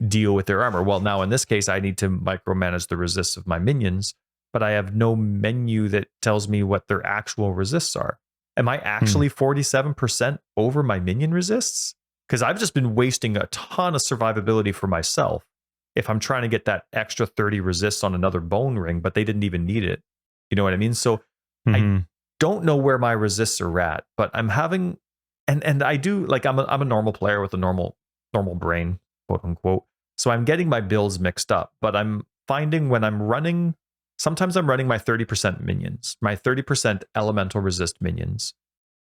deal with their armor. Well, now in this case, I need to micromanage the resists of my minions, but I have no menu that tells me what their actual resists are. Am I actually 47% over my minion resists? Because I've just been wasting a ton of survivability for myself if I'm trying to get that extra 30 resists on another bone ring, but they didn't even need it. You know what I mean? So I don't know where my resists are at, but I'm having, and I do, like, I'm a normal player with a normal brain, quote unquote. So I'm getting my builds mixed up, but I'm finding when I'm running, sometimes I'm running my 30% minions, my 30% elemental resist minions,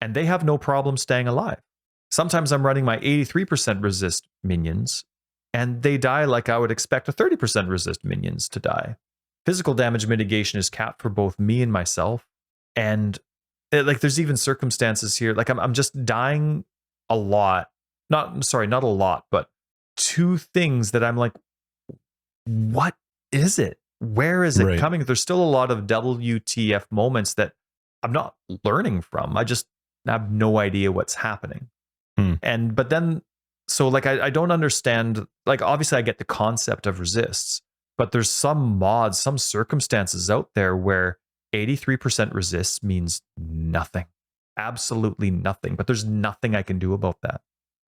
and they have no problem staying alive. Sometimes I'm running my 83% resist minions, and they die like I would expect a 30% resist minions to die. Physical damage mitigation is capped for both me and myself. And like, there's even circumstances here. Like I'm just dying a lot. Not a lot, but 2 things that I'm like, what is it? Where is it coming? There's still a lot of WTF moments that I'm not learning from. I just have no idea what's happening. But then, so like, I don't understand, like, obviously I get the concept of resists, but there's some mods, some circumstances out there where 83% resists means nothing, absolutely nothing, but there's nothing I can do about that.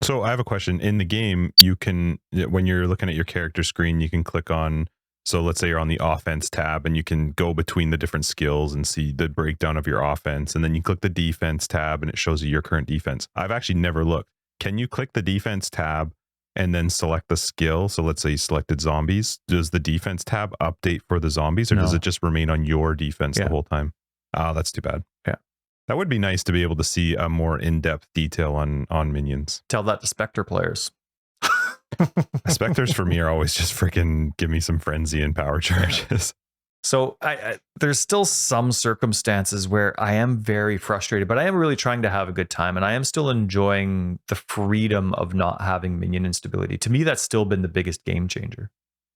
So I have a question. In the game, you can, when you're looking at your character screen, you can click on, so let's say you're on the offense tab and you can go between the different skills and see the breakdown of your offense. And then you click the defense tab and it shows you your current defense. I've actually never looked. Can you click the defense tab and then select the skill? So let's say you selected zombies. Does the defense tab update for the zombies, or does it just remain on your defense the whole time? Oh, that's too bad. Yeah. That would be nice to be able to see a more in-depth detail on minions. Tell that to Spectre players. Spectres for me are always just freaking give me some frenzy and power charges. So there's still some circumstances where I am very frustrated, but I am really trying to have a good time, and I am still enjoying the freedom of not having minion instability. To me, that's still been the biggest game changer.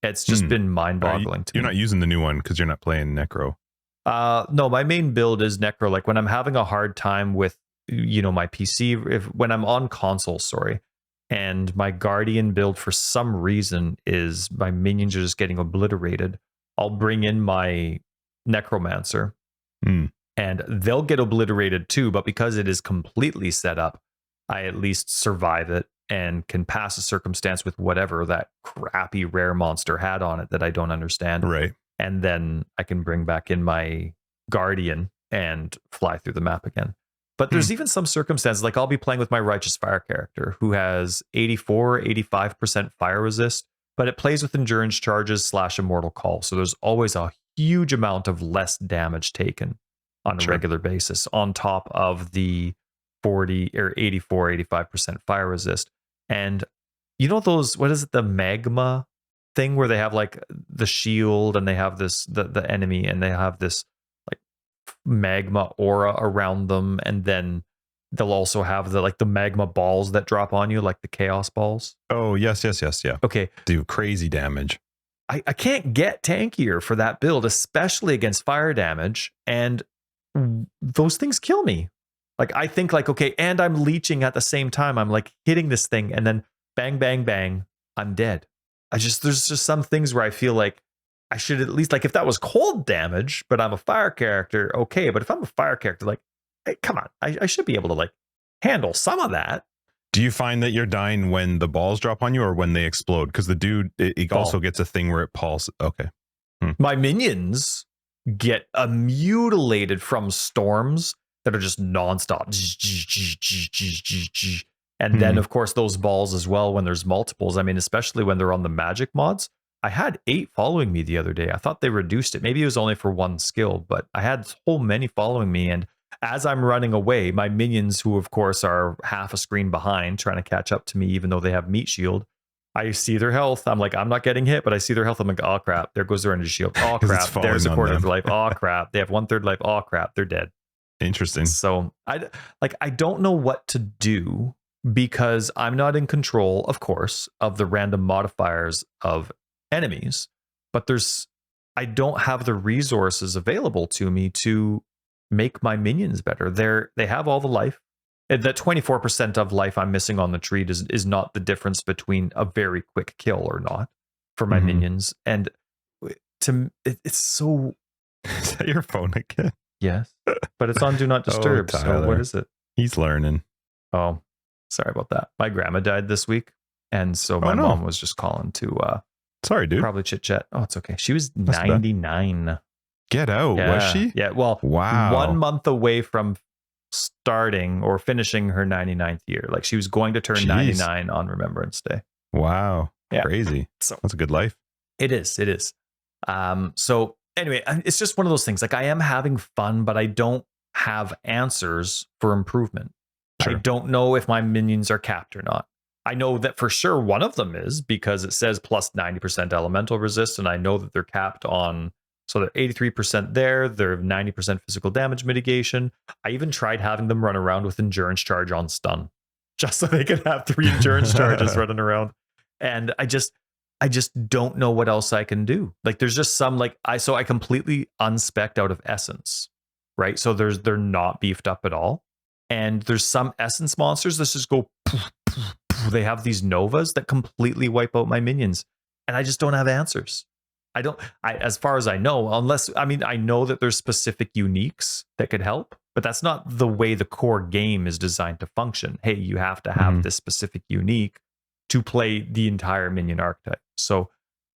It's just been mind-boggling to me. You're not using the new one because you're not playing Necro. No, my main build is Necro. Like when I'm having a hard time with, my PC, when I'm on console, and my Guardian build for some reason is my minions are just getting obliterated, I'll bring in my Necromancer and they'll get obliterated too. But because it is completely set up, I at least survive it and can pass a circumstance with whatever that crappy rare monster had on it that I don't understand. Right. And then I can bring back in my Guardian and fly through the map again. But there's even some circumstances, like I'll be playing with my Righteous Fire character who has 84, 85% fire resist, but it plays with endurance charges / immortal call. So there's always a huge amount of less damage taken on a regular basis on top of the 40 or 84, 85% fire resist. And those, what is it, the magma thing where they have like the shield and they have this, the enemy, and they have this like magma aura around them, and then they'll also have the magma balls that drop on you, like the chaos balls. Oh, yes, yeah. Okay. Do crazy damage. I can't get tankier for that build, especially against fire damage, and those things kill me. Like I think like, okay, and I'm leeching at the same time. I'm like hitting this thing and then bang, bang, bang, I'm dead. There's just some things where I feel like I should at least, like if that was cold damage, but I'm a fire character, okay. But if I'm a fire character, like, hey, come on, I should be able to like handle some of that. Do you find that you're dying when the balls drop on you or when they explode? Because the dude, it also gets a thing where it pulses. Okay. My minions get mutilated from storms that are just nonstop. And then, of course, those balls as well when there's multiples. I mean, especially when they're on the magic mods. I had 8 following me the other day. I thought they reduced it. Maybe it was only for one skill, but I had so many following me. And as I'm running away, my minions, who of course are half a screen behind, trying to catch up to me, even though they have meat shield, I see their health. I'm like, I'm not getting hit, but I see their health. I'm like, oh crap, there goes their energy shield. Oh crap, there's a quarter of life. Oh crap, they have 1/3 life. Oh crap, they're dead. Interesting. So I don't know what to do because I'm not in control, of course, of the random modifiers of enemies, but I don't have the resources available to me to make my minions better. They have all the life. That 24% of life I'm missing on the tree is not the difference between a very quick kill or not for my minions. And it's so. Is that your phone again? Yes, but it's on Do Not Disturb. So what is it? He's learning. Oh, sorry about that. My grandma died this week, and so my mom was just calling to. Sorry, dude. Probably chit chat. Oh, it's okay. She was 99. Get out. Was she? Yeah. Well, wow. 1 month away from starting or finishing her 99th year. Like she was going to turn 99 on Remembrance Day. Wow. Yeah. Crazy. So that's a good life. It is. So anyway, it's just one of those things. Like I am having fun, but I don't have answers for improvement. Sure. I don't know if my minions are capped or not. I know that for sure one of them is because it says plus 90% elemental resist, and I know that they're capped on. So they're 83% there. They're 90% physical damage mitigation. I even tried having them run around with endurance charge on stun, just so they could have 3 endurance charges running around. And I just don't know what else I can do. Like there's just some I completely unspec'd out of essence, right? So they're not beefed up at all. And there's some essence monsters that just go poof, poof, poof. They have these novas that completely wipe out my minions. And I just don't have answers. As far as I know, I know that there's specific uniques that could help, but that's not the way the core game is designed to function. Hey, you have to have this specific unique to play the entire minion archetype. So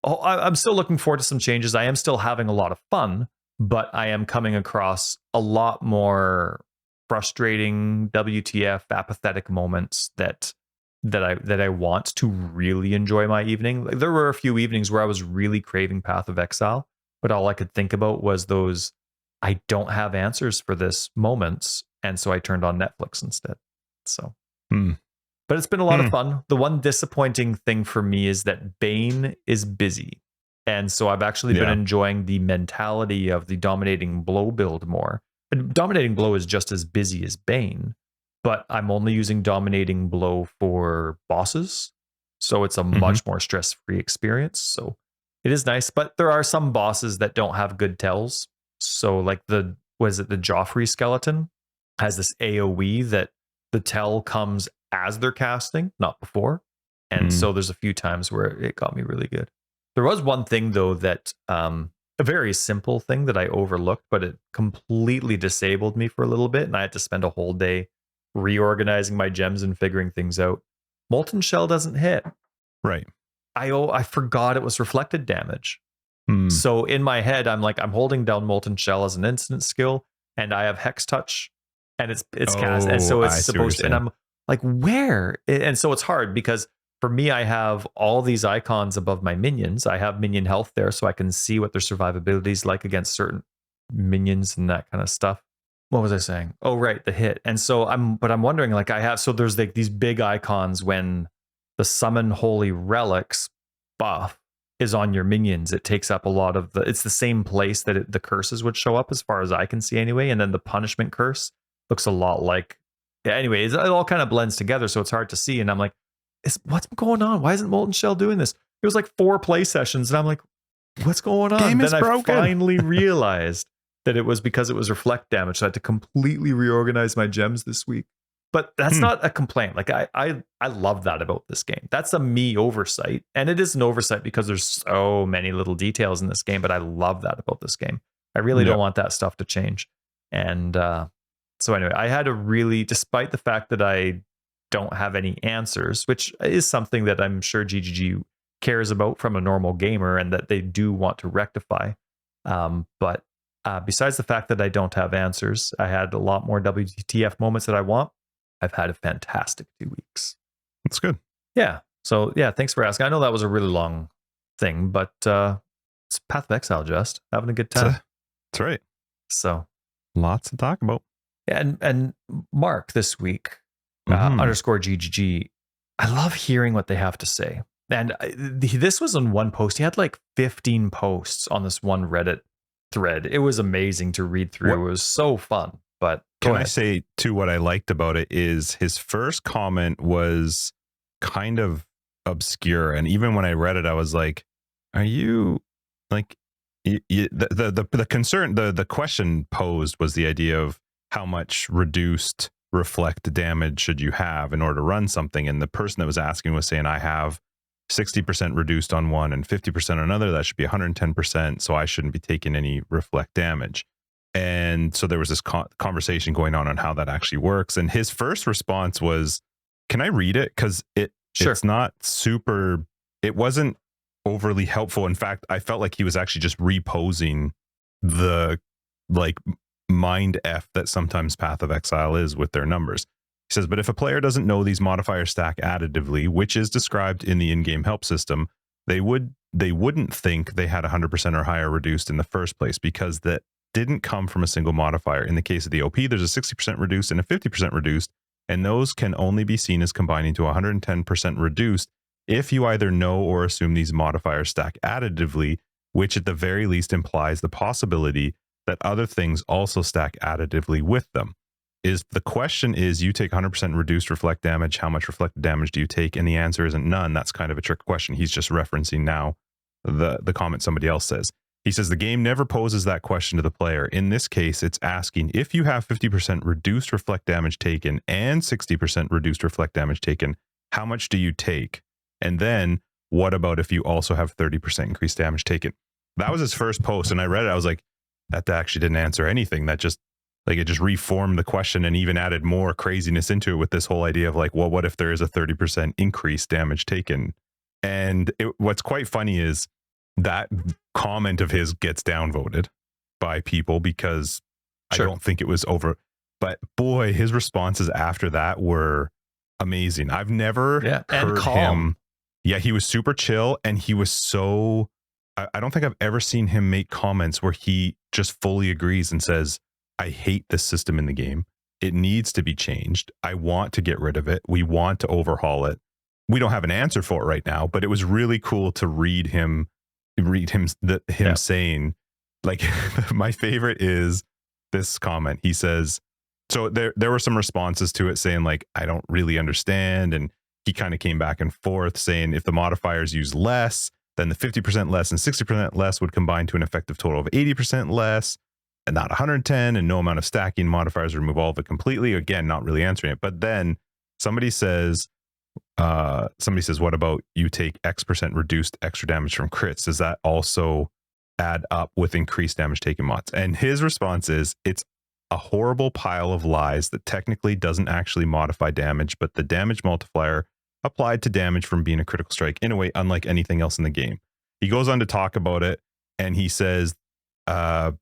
I'm still looking forward to some changes. I am still having a lot of fun, but I am coming across a lot more frustrating WTF apathetic moments that I want to really enjoy my evening. Like, there were a few evenings where I was really craving Path of Exile, but all I could think about was those I don't have answers for this moments, and so I turned on Netflix instead. So, but it's been a lot of fun. The one disappointing thing for me is that Bane is busy, and so I've actually been enjoying the mentality of the Dominating Blow build more. Dominating Blow is just as busy as Bane, but I'm only using Dominating Blow for bosses. So it's a much more stress-free experience. So It is nice, but there are some bosses that don't have good tells. So like the Joffrey skeleton has this AoE that the tell comes as they're casting, not before. And so there's a few times where it got me really good. There was one thing though that a very simple thing that I overlooked, but it completely disabled me for a little bit, and I had to spend a whole day reorganizing my gems and figuring things out. Molten Shell doesn't hit. Right. I forgot it was reflected damage. So in my head, I'm holding down Molten Shell as an instant skill, and I have Hex Touch, and it's cast, and so it's supposed to. And I'm like, where? And so it's hard because for me, I have all these icons above my minions. I have minion health there, so I can see what their survivability is like against certain minions and that kind of stuff. What was I saying? Oh, right, the hit. And so I'm wondering, like, so there's like these big icons when the Summon Holy Relics buff is on your minions. It takes up a lot of it's the same place that the curses would show up as far as I can see anyway. And then the punishment curse looks a lot like, anyway, it all kind of blends together. So it's hard to see. And I'm like, what's going on? Why isn't Molten Shell doing this? It was like 4 play sessions. And I'm like, what's going on? Game is then broken. I finally realized that it was because it was reflect damage. So I had to completely reorganize my gems this week. But that's not a complaint. Like I love that about this game. That's a me oversight. And it is an oversight because there's so many little details in this game, but I love that about this game. I really don't want that stuff to change. And so anyway, I had a really, despite the fact that I don't have any answers, which is something that I'm sure GGG cares about from a normal gamer and that they do want to rectify. But besides the fact that I don't have answers, I had a lot more WTF moments that I want. I've had a fantastic 2 weeks. That's good. Yeah. So yeah, thanks for asking. I know that was a really long thing, but it's Path of Exile, just having a good time. That's right. So lots to talk about. Yeah, and Mark this week, underscore GGG, I love hearing what they have to say. And this was on one post. He had like 15 posts on this one Reddit thread. It was amazing to read through. It was so fun. But can I say too, what I liked about it is his first comment was kind of obscure, and even when I read it, I was like, "Are you like the concern?" The question posed was the idea of how much reduced reflect damage should you have in order to run something, and the person that was asking was saying, "I have 60% reduced on one and 50% on another. That should be 110%, so I shouldn't be taking any reflect damage." And so there was this conversation going on how that actually works. And his first response was, can I read it? Because it's not super, it wasn't overly helpful. In fact, I felt like he was actually just reposing the like mind F that sometimes Path of Exile is with their numbers. He says, but if a player doesn't know these modifiers stack additively, which is described in the in-game help system, they wouldn't think they had 100% or higher reduced in the first place, because that didn't come from a single modifier. In the case of the OP, there's a 60% reduced and a 50% reduced, and those can only be seen as combining to 110% reduced if you either know or assume these modifiers stack additively, which at the very least implies the possibility that other things also stack additively with them. The question is, you take 100% reduced reflect damage, how much reflected damage do you take? And the answer isn't none. That's kind of a trick question. He's just referencing now the comment somebody else says. He says the game never poses that question to the player. In this case, it's asking, if you have 50% reduced reflect damage taken and 60% reduced reflect damage taken, how much do you take? And then what about if you also have 30% increased damage taken? That was his first post, and I read it. I was like, that actually didn't answer anything. That just it just reformed the question and even added more craziness into it with this whole idea of like, well, what if there is a 30% increased damage taken? And what's quite funny is that comment of his gets downvoted by people because I don't think it was over. But boy, his responses after that were amazing. I've never heard him. Yeah, he was super chill, and he was so, I don't think I've ever seen him make comments where he just fully agrees and says, I hate this system in the game. It needs to be changed. I want to get rid of it. We want to overhaul it. We don't have an answer for it right now, but it was really cool to read him saying, like, my favorite is this comment. He says, so there were some responses to it saying like, I don't really understand. And he kind of came back and forth saying if the modifiers use less, then the 50% less and 60% less would combine to an effective total of 80% less, and not 110, and no amount of stacking modifiers remove all of it completely. Again, not really answering it. But then somebody says, what about you take X% reduced extra damage from crits? Does that also add up with increased damage taken mods? And his response is, it's a horrible pile of lies that technically doesn't actually modify damage, but the damage multiplier applied to damage from being a critical strike in a way unlike anything else in the game. He goes on to talk about it, and he says, I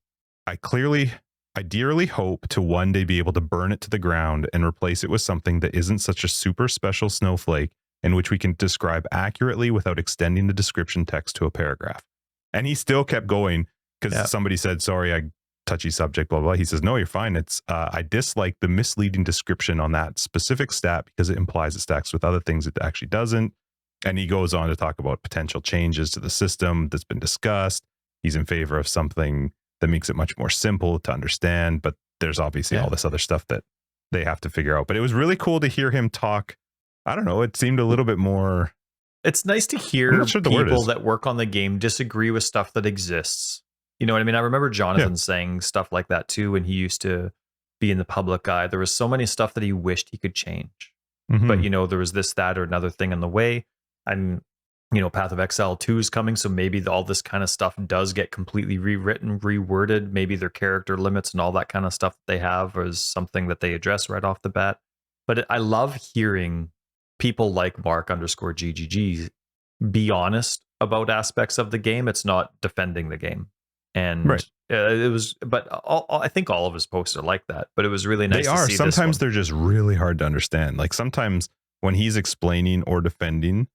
dearly hope to one day be able to burn it to the ground and replace it with something that isn't such a super special snowflake in which we can describe accurately without extending the description text to a paragraph. And he still kept going because somebody said, sorry, touchy subject, blah, blah. He says, no, you're fine. It's I dislike the misleading description on that specific stat because it implies it stacks with other things it actually doesn't. And he goes on to talk about potential changes to the system that's been discussed. He's in favor of something that makes it much more simple to understand, but there's obviously all this other stuff that they have to figure out. But it was really cool to hear him talk. I don't know, it seemed a little bit more... It's nice to hear people that work on the game disagree with stuff that exists. You know what I mean? I remember Jonathan saying stuff like that too when he used to be in the public eye. There was so many stuff that he wished he could change. But, you know, there was this, that, or another thing in the way. And, you know, Path of Exile 2 is coming, so maybe all this kind of stuff does get completely rewritten, reworded. Maybe their character limits and all that kind of stuff that they have is something that they address right off the bat. But I love hearing people like Mark_GGG be honest about aspects of the game. It's not defending the game. And it was, but I think all of his posts are like that. But it was really nice to see. Sometimes they're just really hard to understand. Like sometimes when he's explaining or defending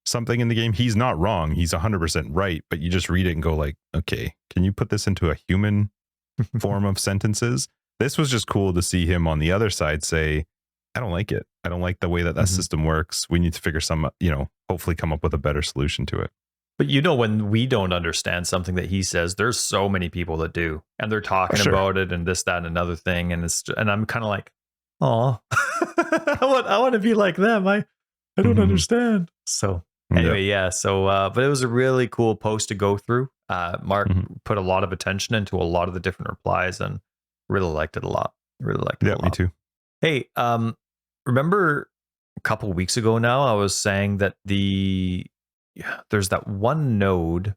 something in the game, he's not wrong. He's 100% right. But you just read it and go like, okay, can you put this into a human form of sentences? This was just cool to see him on the other side say, I don't like it. I don't like the way that system works. We need to figure hopefully come up with a better solution to it. But you know, when we don't understand something that he says, there's so many people that do, and they're talking about it and this, that, and another thing. And I'm kind of like, oh, I want to be like them. I don't understand. So anyway, So, but it was a really cool post to go through. Mark put a lot of attention into a lot of the different replies and really liked it a lot. Yeah, me too. Hey, remember a couple weeks ago now, I was saying that there's that one node.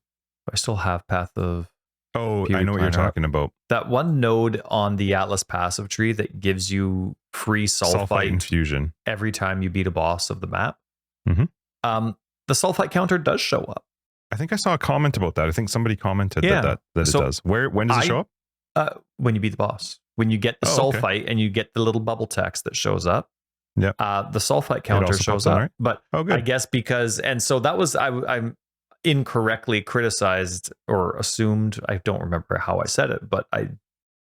I still have Path of... Oh, I know what you're talking about. That one node on the Atlas passive tree that gives you free sulfite infusion every time you beat a boss of the map. The sulfite counter does show up. I think I saw a comment about that. I think somebody commented that it does. When does it show up? When you beat the boss. When you get the sulfite and you get the little bubble text that shows up. Yeah. The sulfite counter shows up. Right? But I guess and so that was, I'm incorrectly criticized or assumed, I don't remember how I said it, but I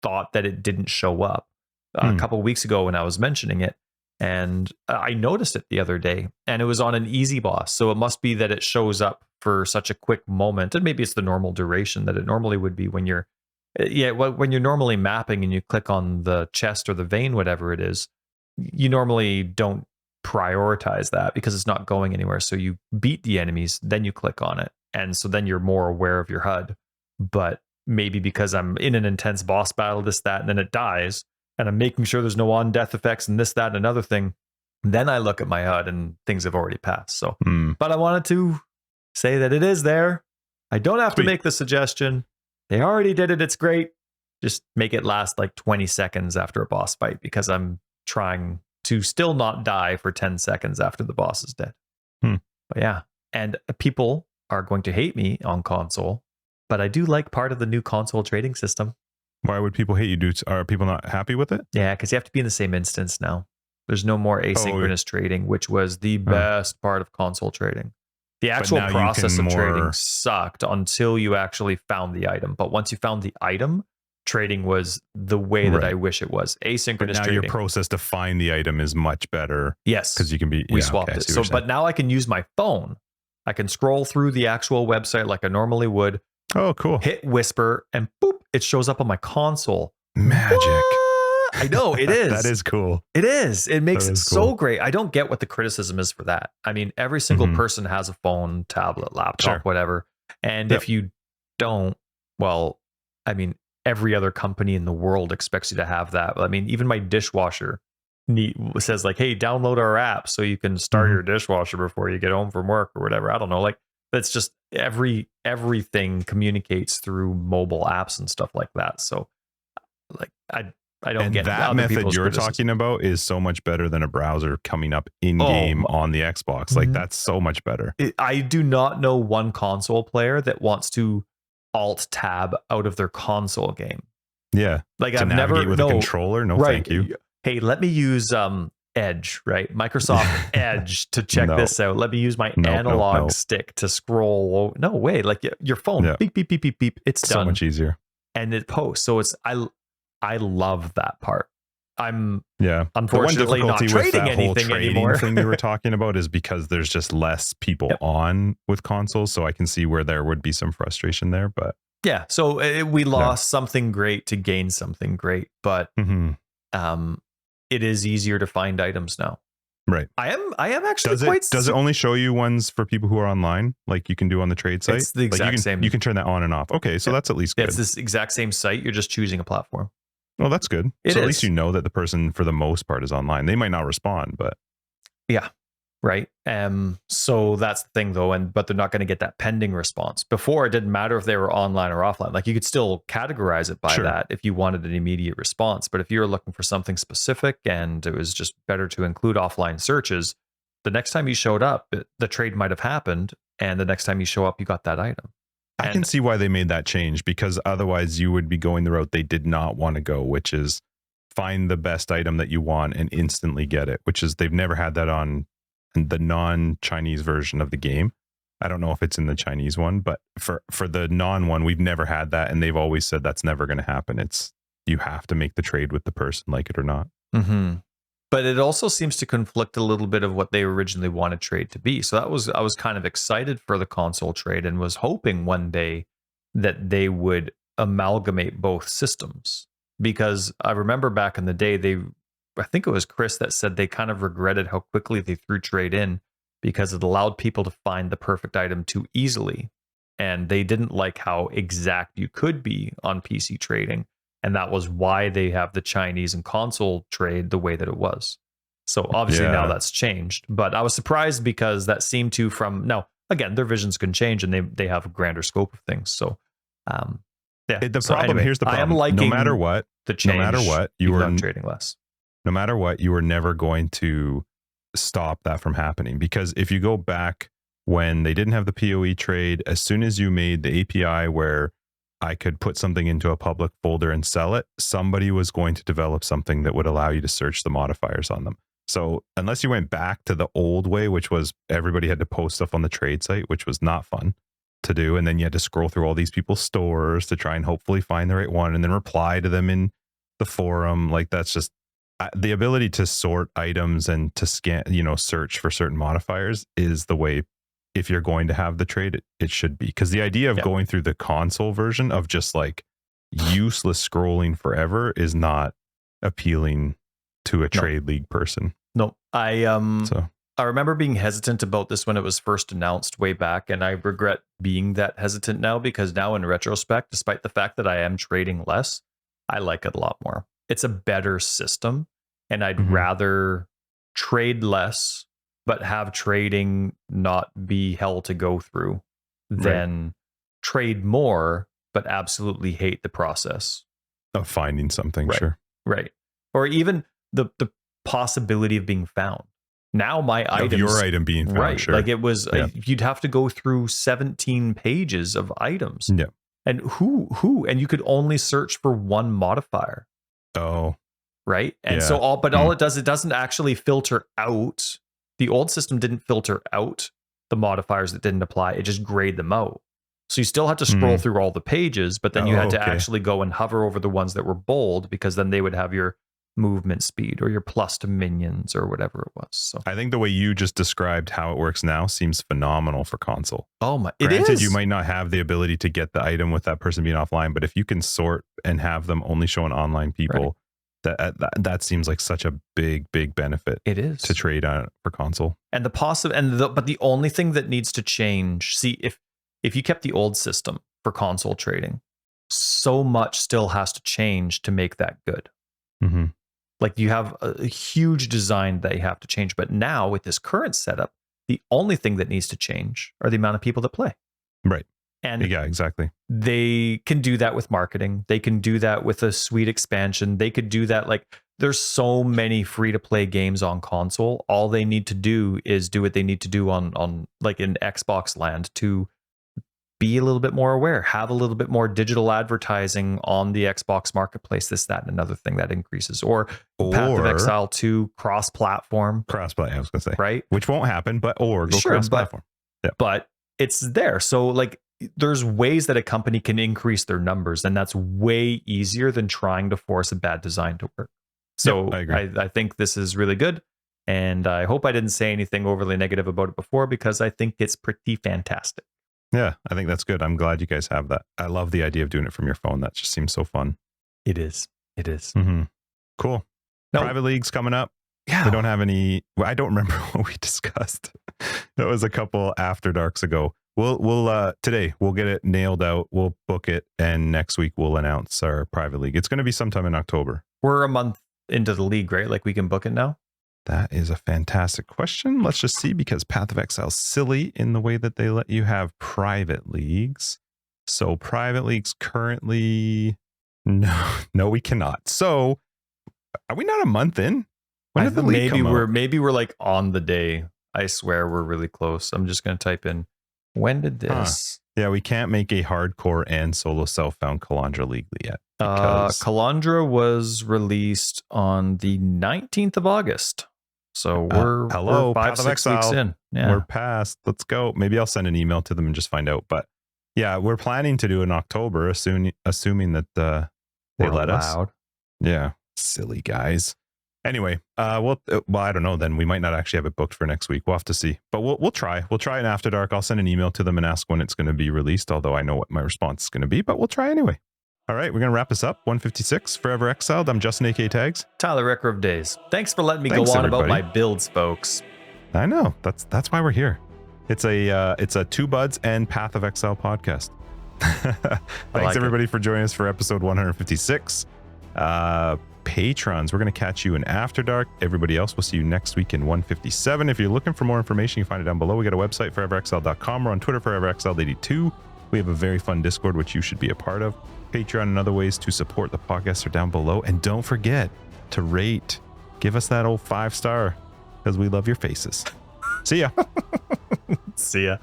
thought that it didn't show up a couple weeks ago when I was mentioning it. And I noticed it the other day, and it was on an easy boss. So it must be that it shows up for such a quick moment. And maybe it's the normal duration that it normally would be when you're normally mapping and you click on the chest or the vein, whatever it is. You normally don't prioritize that because it's not going anywhere. So you beat the enemies, then you click on it. And so then you're more aware of your HUD. But maybe because I'm in an intense boss battle, this, that, and then it dies, and I'm making sure there's no on-death effects and this, that, and another thing, then I look at my HUD and things have already passed. So, but I wanted to say that it is there. I don't have to make the suggestion. They already did it. It's great. Just make it last like 20 seconds after a boss fight because I'm trying to still not die for 10 seconds after the boss is dead. But yeah, and people are going to hate me on console, but I do like part of the new console trading system. Why would people hate you? Are people not happy with it? Yeah, because you have to be in the same instance now. There's no more asynchronous trading, which was the best part of console trading. The actual process of trading sucked until you actually found the item. But once you found the item, trading was the way that I wish it was. Asynchronous trading. Your process to find the item is much better. Yes. Because you can be... We swapped it. So, but now I can use my phone. I can scroll through the actual website like I normally would. Oh, cool. Hit whisper and boop, it shows up on my console. Magic. What? I know, it is. That is cool. It is. It makes it so great. I don't get what the criticism is for that. I mean, every single person has a phone, tablet, laptop, whatever. And Yep. if you don't, well, I mean, every other company in the world expects you to have that. I mean, even my dishwasher says like, hey, download our app so you can start your dishwasher before you get home from work or whatever. I don't know. Like, that's just everything communicates through mobile apps and stuff like that. So like, I don't get that other method people's you're criticism. talking about is so much better than a browser coming up in game on the Xbox. Like, that's so much better. I do not know one console player that wants to alt tab out of their console game. Yeah. Like, to I've navigate never with a controller. No, right. thank you. Hey, let me use Edge, right? Microsoft Edge to check this out. Let me use my analog stick to scroll. No way. Like your phone, beep, beep, beep, beep, beep. It's done. So much easier. And it posts. So I love that part. I'm the unfortunately one not difficulty trading with that anything whole trading anymore. thing you were talking about is because there's just less people on with consoles. So I can see where there would be some frustration there, but yeah. So we lost something great to gain something great, but it is easier to find items now. Right. I am actually does it only show you ones for people who are online, like you can do on the trade site? It's the exact same. You can turn that on and off. Okay, so that's at least good. It's this exact same site. You're just choosing a platform. Well, that's good. So at least you know that the person for the most part is online. They might not respond, but yeah. Right. So that's the thing though, but they're not going to get that pending response. Before, it didn't matter if they were online or offline. Like, you could still categorize it by that if you wanted an immediate response. But if you were looking for something specific and it was just better to include offline searches, the next time you showed up, the trade might have happened, and the next time you show up, you got that item. I can see why they made that change, because otherwise you would be going the route they did not want to go, which is find the best item that you want and instantly get it, which is they've never had that on the non-Chinese version of the game. I don't know if it's in the Chinese one, but for the non one, we've never had that, and they've always said that's never going to happen. It's you have to make the trade with the person, like it or not. But it also seems to conflict a little bit of what they originally wanted trade to be. So I was kind of excited for the console trade and was hoping one day that they would amalgamate both systems, because I remember back in the day, I think it was Chris that said they kind of regretted how quickly they threw trade in, because it allowed people to find the perfect item too easily. And they didn't like how exact you could be on PC trading. And that was why they have the Chinese and console trade the way that it was. So obviously now that's changed. But I was surprised, because that seemed to now, again, their visions can change and they have a grander scope of things. So here's the problem. I am liking no matter what, you are trading less. No matter what, you are never going to stop that from happening, because if you go back when they didn't have the PoE trade, as soon as you made the API where I could put something into a public folder and sell it, somebody was going to develop something that would allow you to search the modifiers on them. So unless you went back to the old way, which was everybody had to post stuff on the trade site, which was not fun to do, and then you had to scroll through all these people's stores to try and hopefully find the right one and then reply to them in the forum, like that's just the ability to sort items and to scan, search for certain modifiers is the way. If you're going to have the trade, it should be, because the idea of going through the console version of just like useless scrolling forever is not appealing to a trade league person. No, I remember being hesitant about this when it was first announced way back, and I regret being that hesitant now, because now in retrospect, despite the fact that I am trading less, I like it a lot more. It's a better system, and I'd rather trade less but have trading not be hell to go through than trade more but absolutely hate the process of finding something. Right. Or even the possibility of being found. Now my items, your item being found, like it was you'd have to go through 17 pages of items, and and you could only search for one modifier. Right. And so all it does, it doesn't actually filter out. The old system didn't filter out the modifiers that didn't apply. It just grayed them out. So you still had to scroll through all the pages, but then you had to actually go and hover over the ones that were bold, because then they would have your movement speed or your plus to minions or whatever it was. So I think the way you just described how it works now seems phenomenal for console. Granted, you might not have the ability to get the item with that person being offline, but if you can sort and have them only showing online people, that seems like such a big benefit. It is to trade on for console. And but the only thing that needs to change, see, if you kept the old system for console trading, so much still has to change to make that good. Mm-hmm. Like you have a huge design that you have to change. But now with this current setup, the only thing that needs to change are the amount of people that play. Right. And yeah, exactly. They can do that with marketing. They can do that with a sweet expansion. They could do that. Like there's so many free to play games on console. All they need to do is do what they need to do on like in Xbox land to be a little bit more aware, have a little bit more digital advertising on the Xbox marketplace, this, that, and another thing that increases, or Path of Exile 2 cross-platform. Cross-platform, I was going to say. Right? Which won't happen, but go cross-platform. But it's there. So like there's ways that a company can increase their numbers, and that's way easier than trying to force a bad design to work. So I agree. I think this is really good. And I hope I didn't say anything overly negative about it before, because I think it's pretty fantastic. Yeah, I think that's good. I'm glad you guys have that. I love the idea of doing it from your phone. That just seems so fun. It is. Mm-hmm. Cool. No. Private leagues coming up. Yeah. We don't have any. I don't remember what we discussed. That was a couple after darks ago. We'll today we'll get it nailed out. We'll book it, and next week we'll announce our private league. It's going to be sometime in October. We're a month into the league, right? Like we can book it now. That is a fantastic question. Let's just see, because Path of Exile is silly in the way that they let you have private leagues. So private leagues currently, no, we cannot. So are we not a month in? When did the league come out? Maybe we're like on the day. I swear we're really close. I'm just going to type in, when did this? Yeah, we can't make a hardcore and solo self-found Kalandra league yet. Kalandra was released on the 19th of August. So we're 5-6 weeks in. Yeah. We're past. Let's go. Maybe I'll send an email to them and just find out. But yeah, we're planning to do in October, assuming that they let us. Yeah, silly guys. Anyway, well, I don't know. Then we might not actually have it booked for next week. We'll have to see. But we'll try. We'll try an after dark. I'll send an email to them and ask when it's going to be released. Although I know what my response is going to be, but we'll try anyway. All right, we're going to wrap this up. 156, Forever Exiled. I'm Justin, A.K. Tags. Tyler, Record of Days. Thanks for letting me go on about my builds, folks. I know. That's why we're here. It's a Two Buds and Path of Exile podcast. Thanks, everybody, for joining us for episode 156. Patrons, we're going to catch you in After Dark. Everybody else, we'll see you next week in 157. If you're looking for more information, you find it down below. We got a website, foreverexiled.com. We're on Twitter, foreverexiled82. We have a very fun Discord, which you should be a part of. Patreon and other ways to support the podcast are down below. And don't forget to rate. Give us that old 5-star, because we love your faces. See ya. See ya.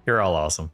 You're all awesome.